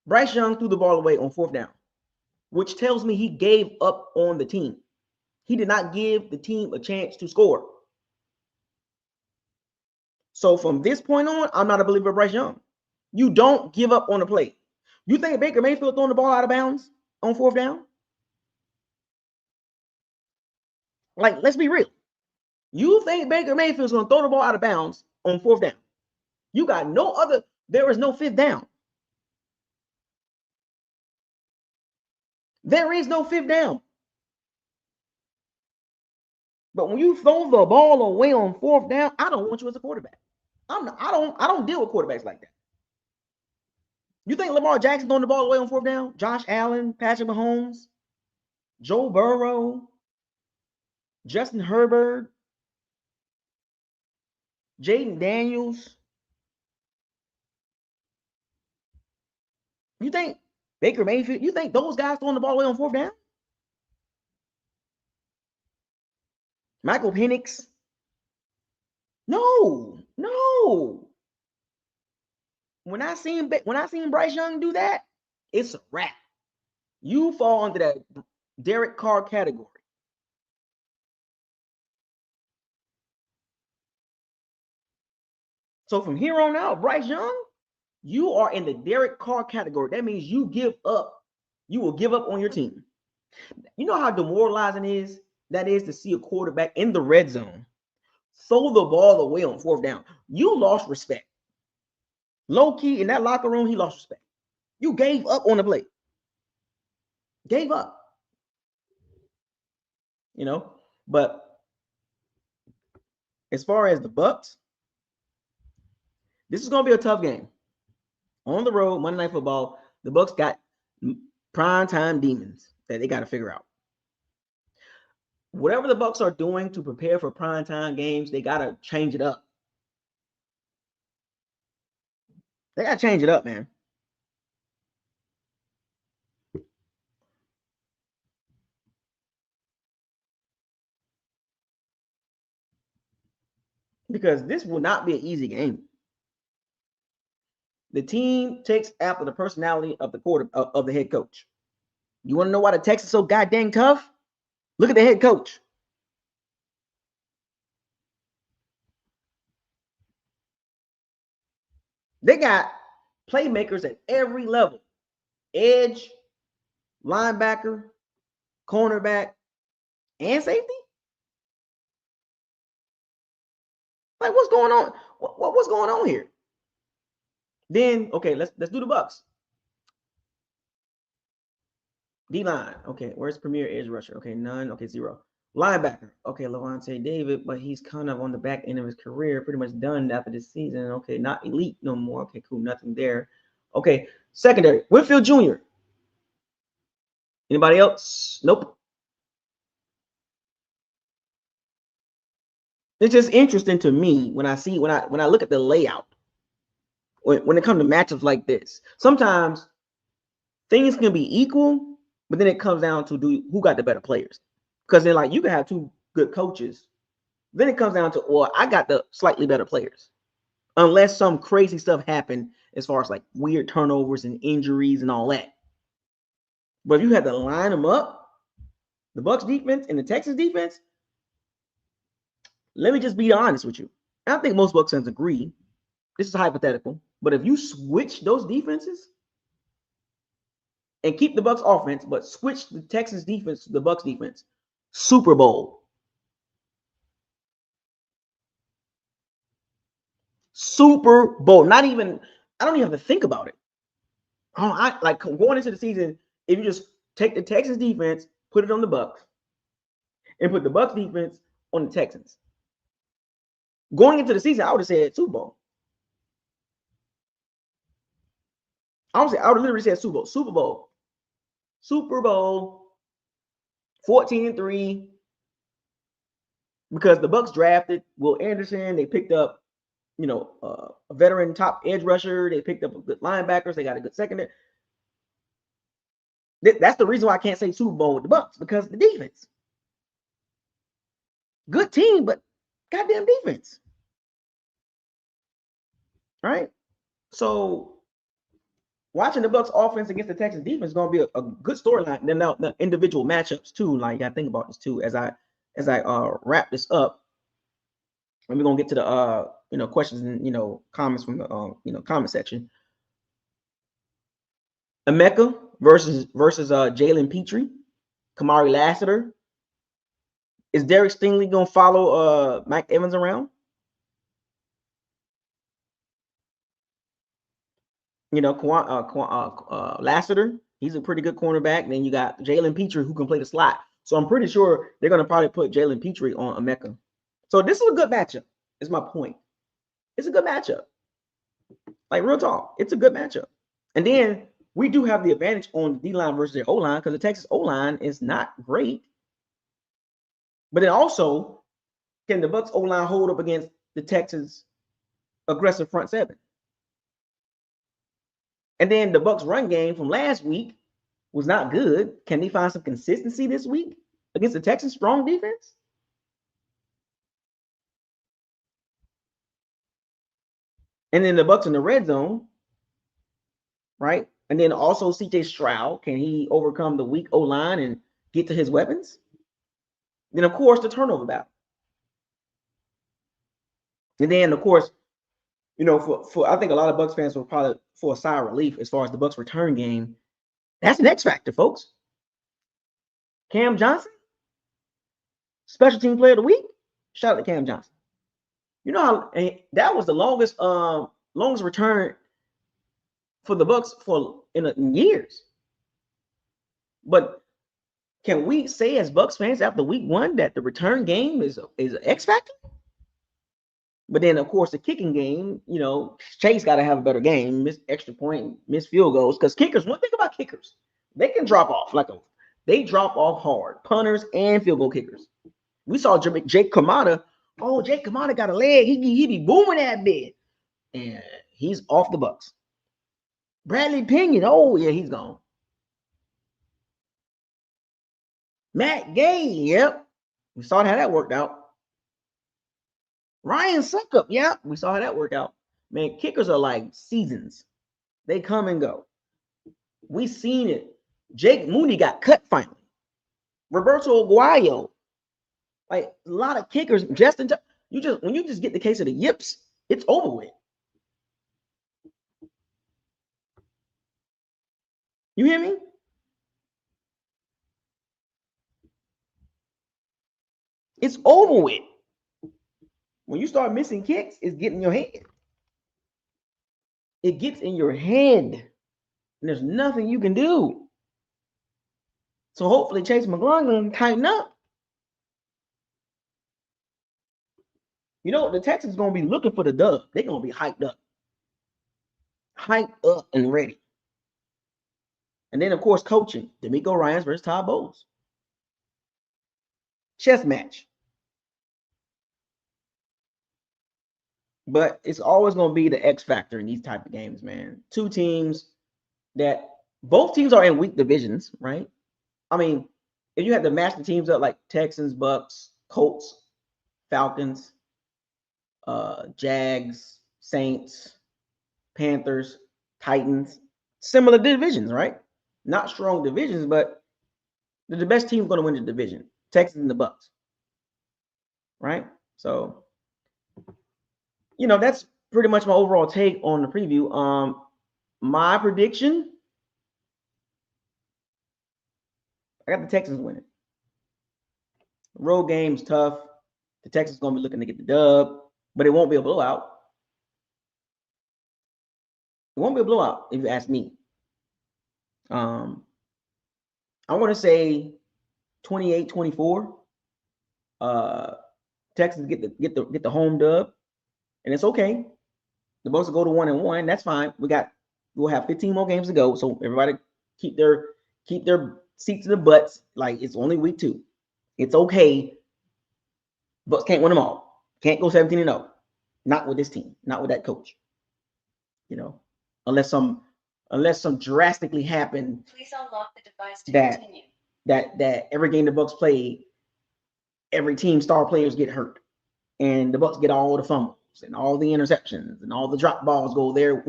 Bryce Young threw the ball away on 4th down, which tells me he gave up on the team. He did not give the team a chance to score. So from this point on, I'm not a believer of Bryce Young. You don't give up on the play. You think Baker Mayfield throwing the ball out of bounds on 4th down? Like, let's be real. You think Baker Mayfield's going to throw the ball out of bounds on 4th down? You got no other. There is no 5th down. There is no 5th down. But when you throw the ball away on 4th down, I don't want you as a quarterback. I don't deal with quarterbacks like that. You think Lamar Jackson throwing the ball away on 4th down? Josh Allen, Patrick Mahomes, Joe Burrow, Justin Herbert, Jaden Daniels. You think Baker Mayfield, you think those guys throwing the ball away on 4th down? Michael Penix? No. When I seen Bryce Young do that, it's a wrap. You fall under that Derek Carr category. So from here on out, Bryce Young, you are in the Derek Carr category. That means you give up. You will give up on your team. You know how demoralizing that is to see a quarterback in the red zone throw the ball away on 4th down. You lost respect. Low key in that locker room, he lost respect. You gave up on the play. Gave up. But as far as the Bucs, this is going to be a tough game. On the road, Monday Night Football, the Bucs got primetime demons that they got to figure out. Whatever the Bucs are doing to prepare for primetime games, they got to change it up. They got to change it up, man. Because this will not be an easy game. The team takes after the personality of the head coach. You want to know why the Texans so goddamn tough? Look at the head coach. They got playmakers at every level. Edge, linebacker, cornerback, and safety. Like, what's going on? What's going on here? Then, okay, let's do the Bucs. D-line. Okay, where's premier edge rusher? Okay, none. Okay, 0. Linebacker. Okay, Levante David, but he's kind of on the back end of his career, pretty much done after this season. Okay, not elite no more. Okay, cool, nothing there. Okay, secondary. Whitfield Jr. Anybody else? Nope. It's just interesting to me when I look at the layout. When it comes to matchups like this, sometimes things can be equal, but then it comes down to who got the better players. Because then, like, you can have 2 good coaches. Then it comes down to, well, I got the slightly better players. Unless some crazy stuff happened as far as like weird turnovers and injuries and all that. But if you had to line them up, the Bucs defense and the Texans defense, let me just be honest with you. I think most Bucs fans agree. This is hypothetical. But if you switch those defenses and keep the Bucs offense, but switch the Texans defense to the Bucs defense, Super Bowl. Super Bowl. I don't even have to think about it. I like going into the season, if you just take the Texans defense, put it on the Bucs, and put the Bucs defense on the Texans. Going into the season, I would have said Super Bowl. I would have literally said Super Bowl. Super Bowl 14-3. Because the Bucs drafted Will Anderson. They picked up, a veteran top edge rusher. They picked up good linebackers. They got a good secondary. That's the reason why I can't say Super Bowl with the Bucs, because the defense. Good team, but goddamn defense. Right? So watching the Bucs offense against the Texans defense is going to be a good storyline. Then now the individual matchups too. Like, I think about this too as I wrap this up. And we're gonna get to the questions and comments from the comment section. Emeka versus Jalen Petrie, Kamari Lassiter. Is Derek Stingley gonna follow Mike Evans around? Lassiter, he's a pretty good cornerback. Then you got Jalen Petrie, who can play the slot. So I'm pretty sure they're gonna probably put Jalen Petrie on Emeka. So this is a good matchup. Is my point. It's a good matchup. Like, real talk, it's a good matchup. And then we do have the advantage on the D-line versus their O-line, because the Texas O-line is not great. But then also, can the Bucs O-line hold up against the Texans' aggressive front seven? And then the Bucs run game from last week was not good. Can they find some consistency this week against the Texans' strong defense? And then the Bucs in the red zone, right? And then also CJ Stroud, can he overcome the weak O-line and get to his weapons? Then, of course, the turnover battle. And then, of course, for I think a lot of Bucs fans were probably for a sigh of relief as far as the Bucs return game. That's an X factor, folks. Cam Johnson, special team player of the week. Shout out to Cam Johnson. You know how that was the longest return for the Bucs in years. But can we say as Bucs fans after week 1 that the return game is an X factor? But then, of course, the kicking game, Chase got to have a better game, miss extra point, miss field goals. Because kickers, one thing about kickers, they can drop off they drop off hard. Punters and field goal kickers. We saw Jake Kamada. Oh, Jake Kamada got a leg. He be booming that bit. And he's off the Bucs. Bradley Pinion. Oh, yeah, he's gone. Matt Gay. Yep. We saw how that worked out. Ryan Suckup. Yeah, we saw how that worked out. Man, kickers are like seasons. They come and go. We seen it. Jake Mooney got cut finally. Roberto Aguayo. Like, a lot of kickers just in time. When you just get the case of the yips, it's over with. You hear me? It's over with. When you start missing kicks, it's getting in your head. It gets in your head. And there's nothing you can do. So hopefully Chase McGlone can tighten up. The Texans going to be looking for the dub. They're going to be hyped up. Hyped up and ready. And then, of course, coaching. D'Amico Ryans versus Todd Bowles. Chess match. But it's always going to be the X factor in these type of games, man. Two teams that both teams are in weak divisions, right? I mean, if you had to match the teams up like Texans, Bucs, Colts, Falcons, Jags, Saints, Panthers, Titans, similar divisions, right? Not strong divisions, but the best team going to win the division. Texans and the Bucs, right? So, that's pretty much my overall take on the preview. My prediction, I got the Texans winning. Road game's tough. The Texans going to be looking to get the dub, but it won't be a blowout. It won't be a blowout, if you ask me. I want to say 28-24. Texans get the home dub, and it's okay. The Bucs will go to 1-1. That's fine. We'll have 15 more games to go, so everybody keep their seats in the butts. Like, it's only week 2. It's okay. Bucs can't win them all. Can't go 17-0. Not with this team. Not with that coach. Unless some unless some drastically happened. Please unlock the device to continue. That every game the Bucs played, every team star players get hurt, and the Bucs get all the fumbles and all the interceptions and all the drop balls go their,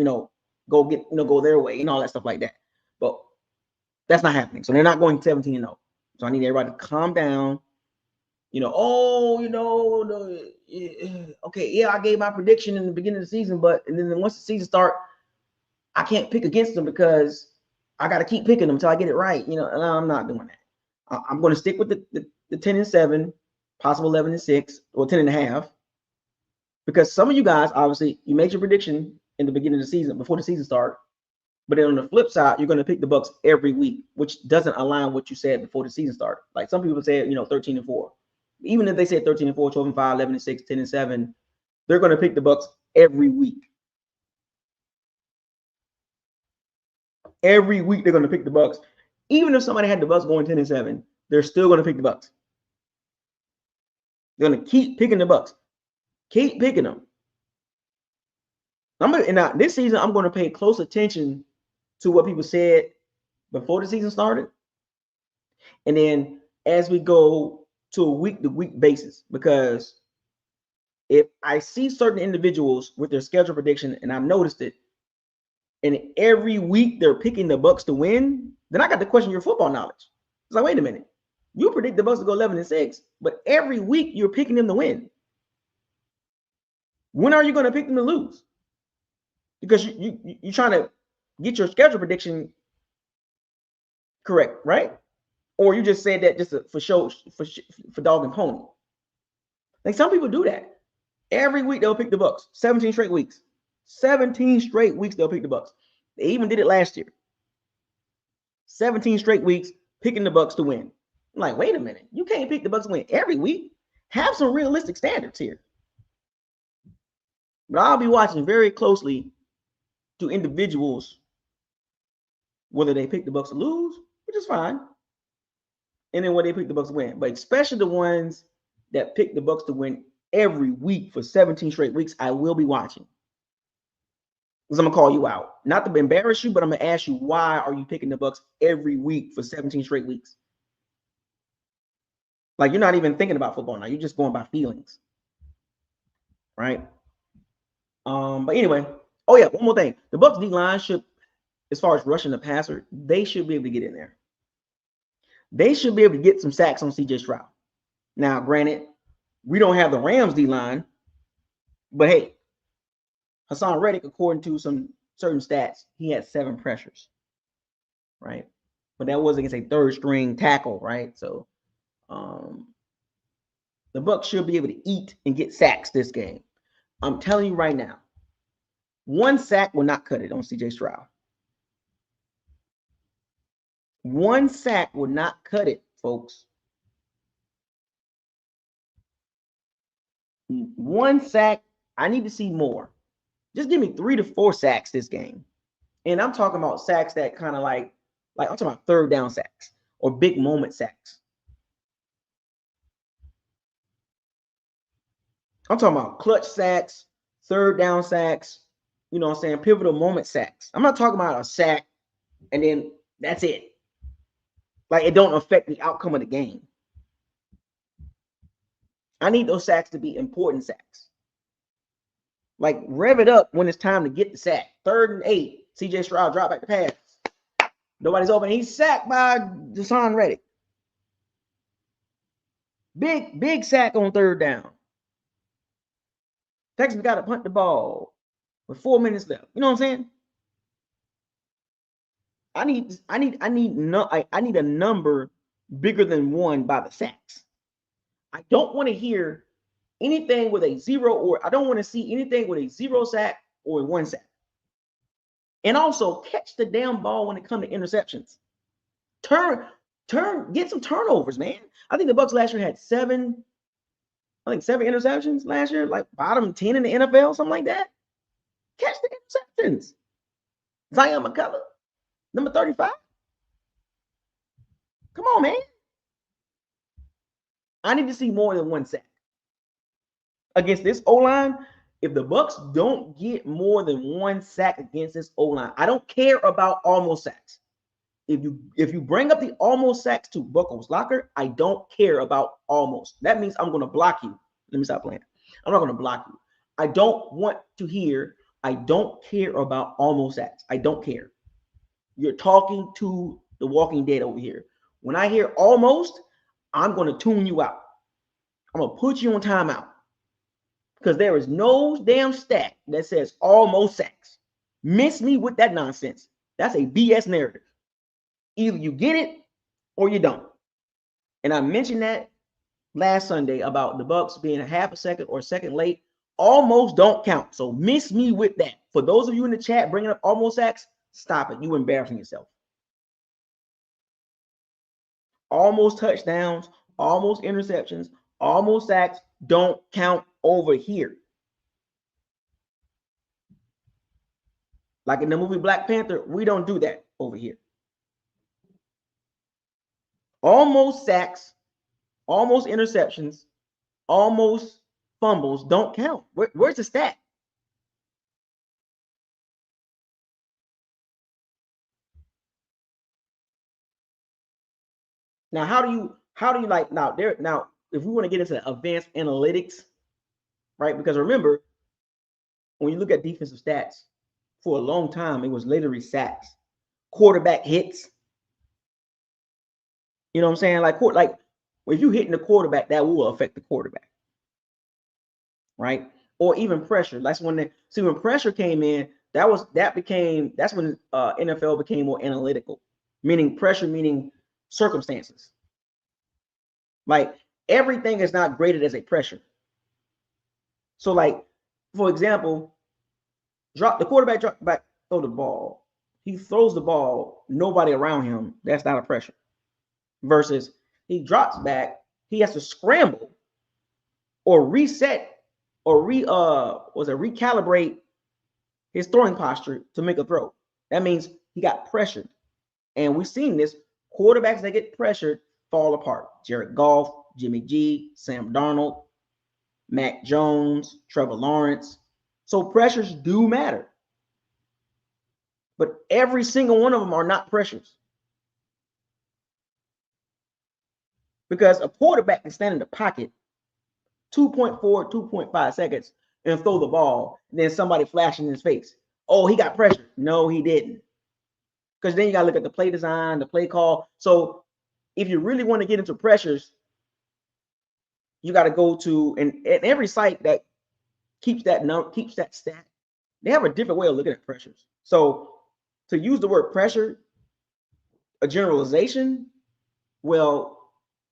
go their way and all that stuff like that. But that's not happening. So they're not going 17-0. So I need everybody to calm down. Okay, yeah, I gave my prediction in the beginning of the season, and then once the season starts, I can't pick against them because I got to keep picking them until I get it right. And I'm not doing that. I'm going to stick with the 10-7, possible 11-6, or 10.5, because some of you guys, obviously, you made your prediction in the beginning of the season before the season started. But then on the flip side, you're going to pick the Bucs every week, which doesn't align with what you said before the season started. Like some people said, 13-4. Even if they said 13-4, 12-5, 11-6, 10-7, they're going to pick the Bucs every week. Every week they're going to pick the Bucs. Even if somebody had the Bucs going 10-7, they're still going to pick the Bucs. They're going to keep picking the Bucs. Keep picking them. Now this season, I'm going to pay close attention to what people said before the season started, and then as we go to a week-to-week basis, because if I see certain individuals with their schedule prediction, and I've noticed it, and every week they're picking the Bucs to win, then I got to question your football knowledge. It's like, wait a minute, you predict the Bucs to go 11-6, but every week you're picking them to win. When are you going to pick them to lose? Because you're trying to get your schedule prediction correct, right? Or you just said that just for show, for dog and pony. Like some people do that. Every week they'll pick the Bucs. 17 straight weeks. 17 straight weeks they'll pick the Bucs. They even did it last year. 17 straight weeks picking the Bucs to win. I'm like, wait a minute. You can't pick the Bucs to win every week. Have some realistic standards here. But I'll be watching very closely to individuals, whether they pick the Bucs to lose, which is fine, and then whether they pick the Bucs to win. But especially the ones that pick the Bucs to win every week for 17 straight weeks, I will be watching. Because I'm going to call you out. Not to embarrass you, but I'm going to ask you, why are you picking the Bucs every week for 17 straight weeks? Like, you're not even thinking about football now. You're just going by feelings. Right? But anyway, oh yeah, one more thing. The Bucs D-line should, as far as rushing the passer, they should be able to get in there. They should be able to get some sacks on CJ Stroud. Now, granted, we don't have the Rams D-line, but hey, Hassan Reddick, according to some certain stats, he had 7 pressures, right? But that was against a third-string tackle, right? So the Bucs should be able to eat and get sacks this game. I'm telling you right now, 1 sack will not cut it on CJ Stroud. 1 sack will not cut it, folks. 1 sack, I need to see more. Just give me 3 to 4 sacks this game. And I'm talking about sacks that kind of like I'm talking about third down sacks or big moment sacks. I'm talking about clutch sacks, third down sacks, you know what I'm saying, pivotal moment sacks. I'm not talking about a sack and then that's it. Like, it don't affect the outcome of the game. I need those sacks to be important sacks. Like, rev it up when it's time to get the sack. 3rd and 8, CJ Stroud drop back the pass. Nobody's open. He's sacked by Hassan Reddick. Big sack on 3rd down. Texans got to punt the ball with 4 minutes left. You know what I'm saying? I need a number bigger than 1 by the sacks. I don't want to hear anything with a 0, or I don't want to see anything with a 0 sack or a 1 sack. And also catch the damn ball when it comes to interceptions. Get some turnovers, man. I think the Bucs last year had 7 interceptions last year, like bottom 10 in the NFL, something like that. Catch the interceptions. Zion McCullough, number 35. Come on, man. I need to see more than 1 sack. Against this O-line, if the Bucs don't get more than 1 sack against this O-line, I don't care about almost sacks. If you bring up the almost sacks to Bucos Locker, I don't care about almost. That means I'm going to block you. Let me stop playing. I'm not going to block you. I don't want to hear, I don't care about almost sacks. I don't care. You're talking to the Walking Dead over here. When I hear almost, I'm going to tune you out. I'm going to put you on timeout. Because there is no damn stat that says almost sacks. Miss me with that nonsense. That's a BS narrative. Either you get it or you don't. And I mentioned that last Sunday about the Bucs being a half a second or a second late. Almost don't count. So miss me with that. For those of you in the chat bringing up almost sacks, stop it. You're embarrassing yourself. Almost touchdowns, almost interceptions, almost sacks don't count over here. Like in the movie Black Panther, we don't do that over here. Almost sacks, almost interceptions, almost fumbles don't count. Where's the stat? Now, how do you like now if we want to get into advanced analytics, right? Because remember, when you look at defensive stats, for a long time, it was literally sacks, quarterback hits. You know what I'm saying? Like if you hitting the quarterback, that will affect the quarterback, right? Or even pressure. That's when when pressure came in, that's when NFL became more analytical, meaning pressure, meaning circumstances. Like everything is not graded as a pressure. So, like, for example, the quarterback drop back, throw the ball. He throws the ball, nobody around him. That's not a pressure. Versus he drops back, he has to scramble or reset or recalibrate his throwing posture to make a throw. That means he got pressured. And we've seen this. Quarterbacks that get pressured fall apart. Jared Goff, Jimmy G, Sam Darnold, Mac Jones, Trevor Lawrence. So pressures do matter. But every single one of them are not pressures. Because a quarterback can stand in the pocket 2.4, 2.5 seconds and throw the ball, and then somebody flashing in his face. Oh, he got pressured. No, he didn't. Because then you got to look at the play design, the play call. So if you really want to get into pressures, you got to go to and every site that keeps that stat. They have a different way of looking at pressures. So to use the word pressure, a generalization, well,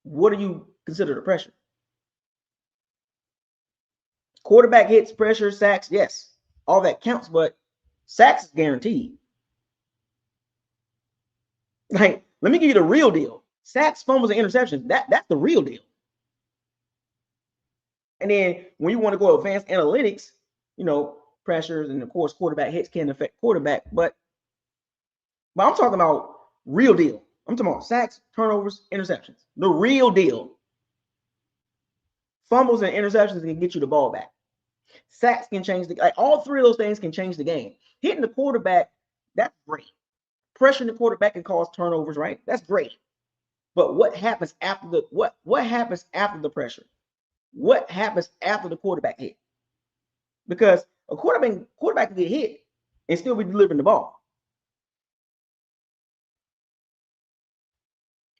what do you consider the pressure? Quarterback hits, pressure, sacks, yes, all that counts, but sacks is guaranteed. Like, let me give you the real deal. Sacks, fumbles, and interceptions, that's the real deal. And then when you want to go advanced analytics, pressures and of course quarterback hits can affect quarterback, but I'm talking about real deal. I'm talking about sacks, turnovers, interceptions. The real deal. Fumbles and interceptions can get you the ball back. Sacks can change all three of those things can change the game. Hitting the quarterback, that's great. Pressuring the quarterback can cause turnovers, right? That's great. But what happens after what happens after the pressure? What happens after the quarterback hit? Because a quarterback can get hit and still be delivering the ball.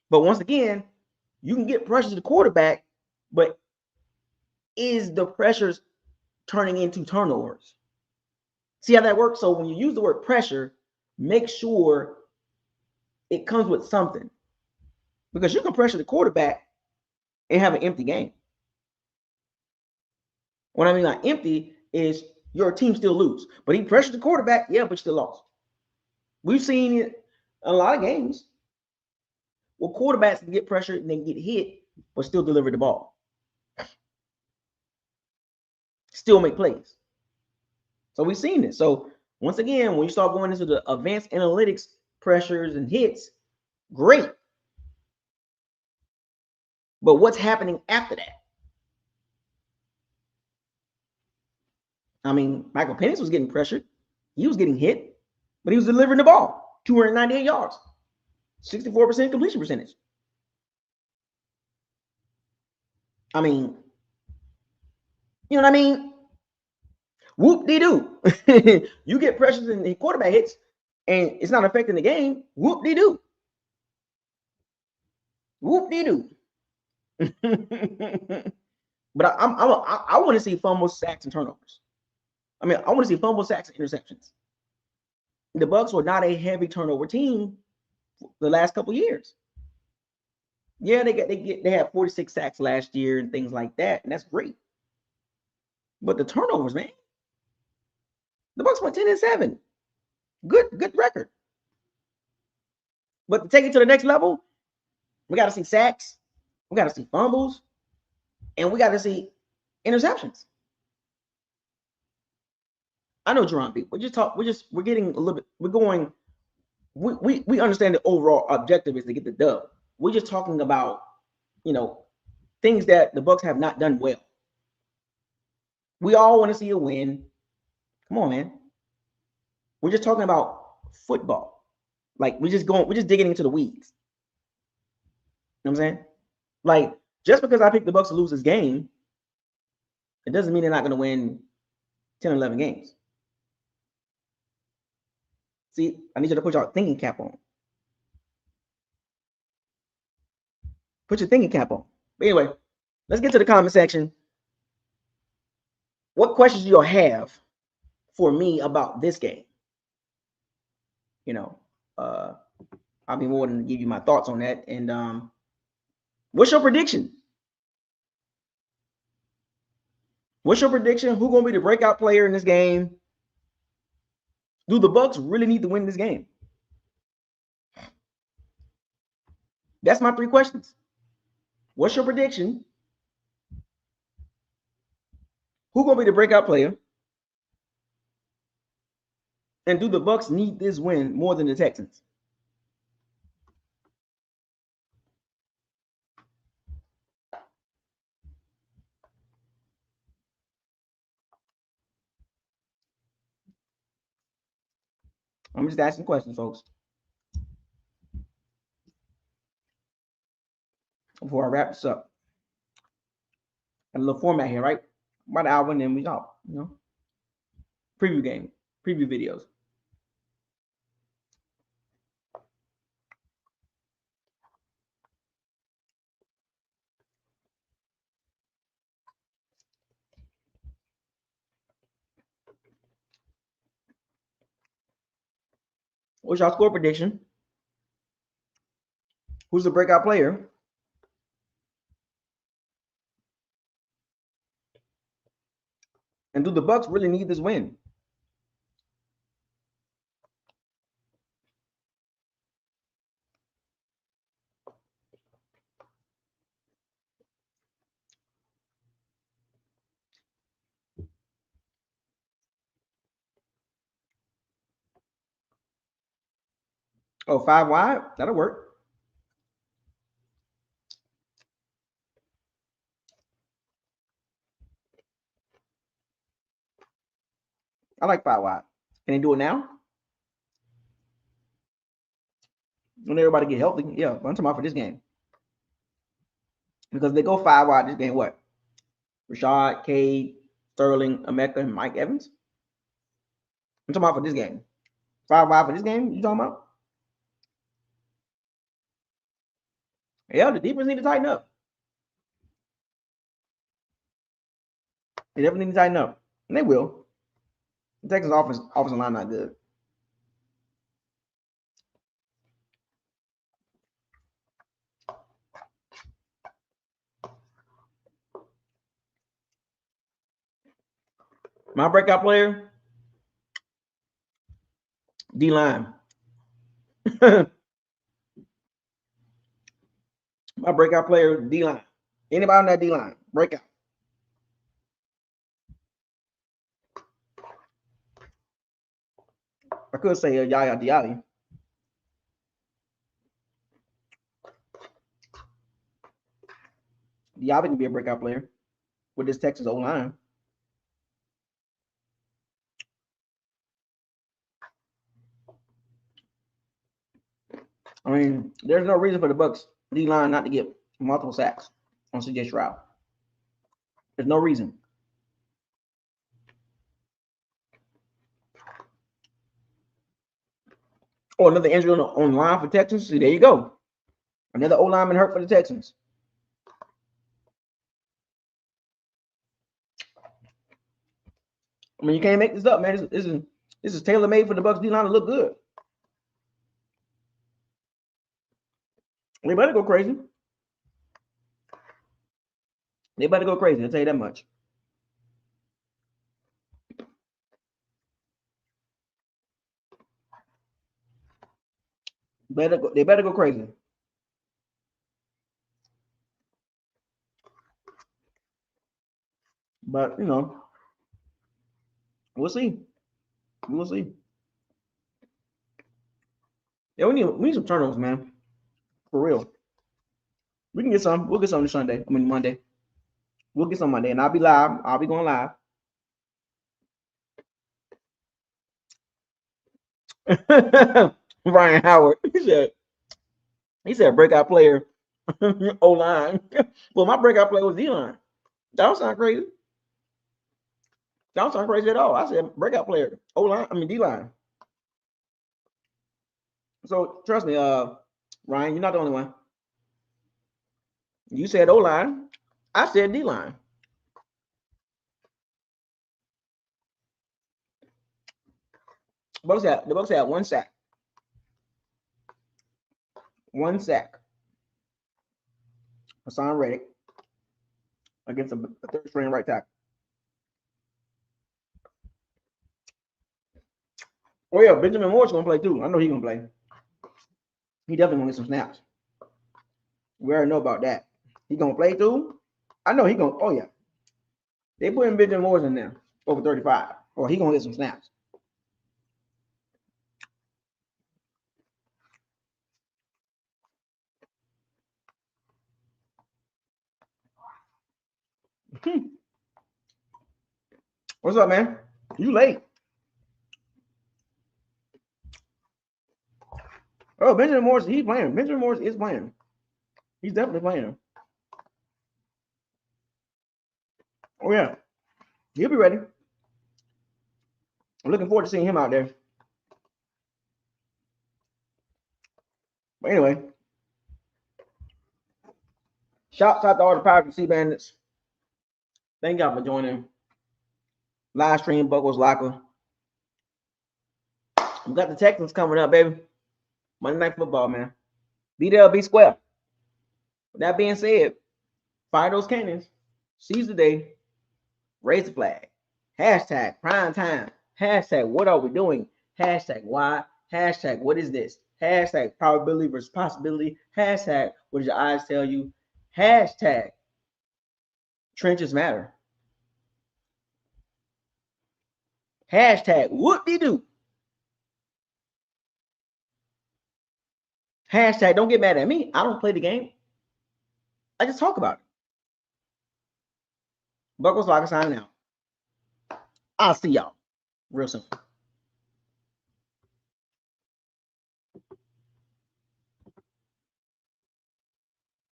But once again, you can get pressure to the quarterback, but is the pressures turning into turnovers? See how that works? So when you use the word pressure, make sure it comes with something. Because you can pressure the quarterback and have an empty game. What I mean by empty is your team still lose. But he pressured the quarterback, yeah, but still lost. We've seen it in a lot of games. Well, quarterbacks can get pressured and then get hit, but still deliver the ball. Still make plays. So we've seen this. So once again, when you start going into the advanced analytics, pressures and hits, great. But what's happening after that? I mean, Michael Penix was getting pressured. He was getting hit, but he was delivering the ball. 298 yards, 64% completion percentage. I mean, you know what I mean? Whoop-de-doo. You get pressures and the quarterback hits, and it's not affecting the game. Whoop-de-doo. Whoop-de-doo. But I want to see fumbles, sacks, and turnovers. I mean, I want to see fumbles, sacks, and interceptions. The Bucs were not a heavy turnover team the last couple of years. Yeah, they had 46 sacks last year and things like that, and that's great. But the turnovers, man, the Bucs went 10-7. Good record. But to take it to the next level, we got to see sacks, we got to see fumbles, and we got to see interceptions. I know, Jerome B. We're getting a little bit. We're going. We understand the overall objective is to get the dub. We're just talking about, things that the Bucs have not done well. We all want to see a win. Come on, man. We're just talking about football. Like we're just digging into the weeds. You know what I'm saying? Like, just because I picked the Bucs to lose this game, it doesn't mean they're not going to win 10 or 11 games. See, I need you to put your thinking cap on. Put your thinking cap on. But anyway, let's get to the comment section. What questions do you have for me about this game? I'll be more than to give you my thoughts on that. And what's your prediction? What's your prediction? Who's going to be the breakout player in this game? Do the Bucs really need to win this game? That's my 3 questions. What's your prediction? Who's going to be the breakout player? And do the Bucs need this win more than the Texans? I'm just asking questions, folks. Before I wrap this up. Got a little format here, right? About an hour and then we out, Preview game, preview videos. What's your score prediction? Who's the breakout player? And do the Bucs really need this win? Oh, 5 wide? That'll work. I like 5 wide. Can they do it now? When everybody get healthy? Yeah, I'm talking about for this game. Because they go 5 wide this game, what? Rashad, Cade, Sterling, Emeka, and Mike Evans? I'm talking about for this game. 5 wide for this game? You talking about? Yeah, the defense need to tighten up. They definitely need to tighten up. And they will. The Texans offensive line not good. My breakout player, D-line. My breakout player, D-line. Anybody on that D-line, breakout. I could say Yaya Diaby. Diaby can be a breakout player with this Texas O-line. I mean, there's no reason for the Bucs D-line not to get multiple sacks on CJ Stroud. There's no reason. Oh, another injury on the line for Texans. See, there you go. Another O-lineman hurt for the Texans. I mean, you can't make this up, man. This is tailor-made for the Bucs D-line to look good. They better go crazy. They better go crazy. I'll tell you that much. They better go crazy. But you know, we'll see. We'll see. Yeah, we need some turnovers, man. For real. We can get some. We'll get some Sunday. I mean Monday. We'll get some Monday, and I'll be live. I'll be going live. Ryan Howard. He said breakout player O-line. Well, my breakout player was D-line. That don't sound crazy. That don't sound crazy at all. I said breakout player O-line. I mean D-line. So trust me, Ryan, you're not the only one. You said O-line. I said D-line. The Bucs had one sack. One sack. Hassan Reddick against a third string right tackle. Oh yeah, Benjamin Moore's gonna play too. I know he's gonna play. He definitely gonna get some snaps. We already know about that. He gonna play too. I know he gonna. Oh yeah, they putting Benjamin Moore's in there over 35, or he gonna get some snaps. What's up, man? You late? Oh, Benjamin Moore's he's playing. Benjamin Moore's is playing. He's definitely playing. Oh yeah, he'll be ready. I'm looking forward to seeing him out there. But anyway, shouts out to all the Pirates and Sea Bandits. Thank y'all for joining. Live stream, Bucos Locker. We got the Texans coming up, baby. Monday Night Football, man. Be there, be square. With that being said, fire those cannons. Seize the day. Raise the flag. Hashtag prime time. Hashtag what are we doing? Hashtag why? Hashtag what is this? Hashtag probability versus possibility. Hashtag what does your eyes tell you? Hashtag trenches matter. Hashtag whoop-de-doo. Hashtag don't get mad at me. I don't play the game. I just talk about it. Bucos Locker signing out. I'll see y'all real soon.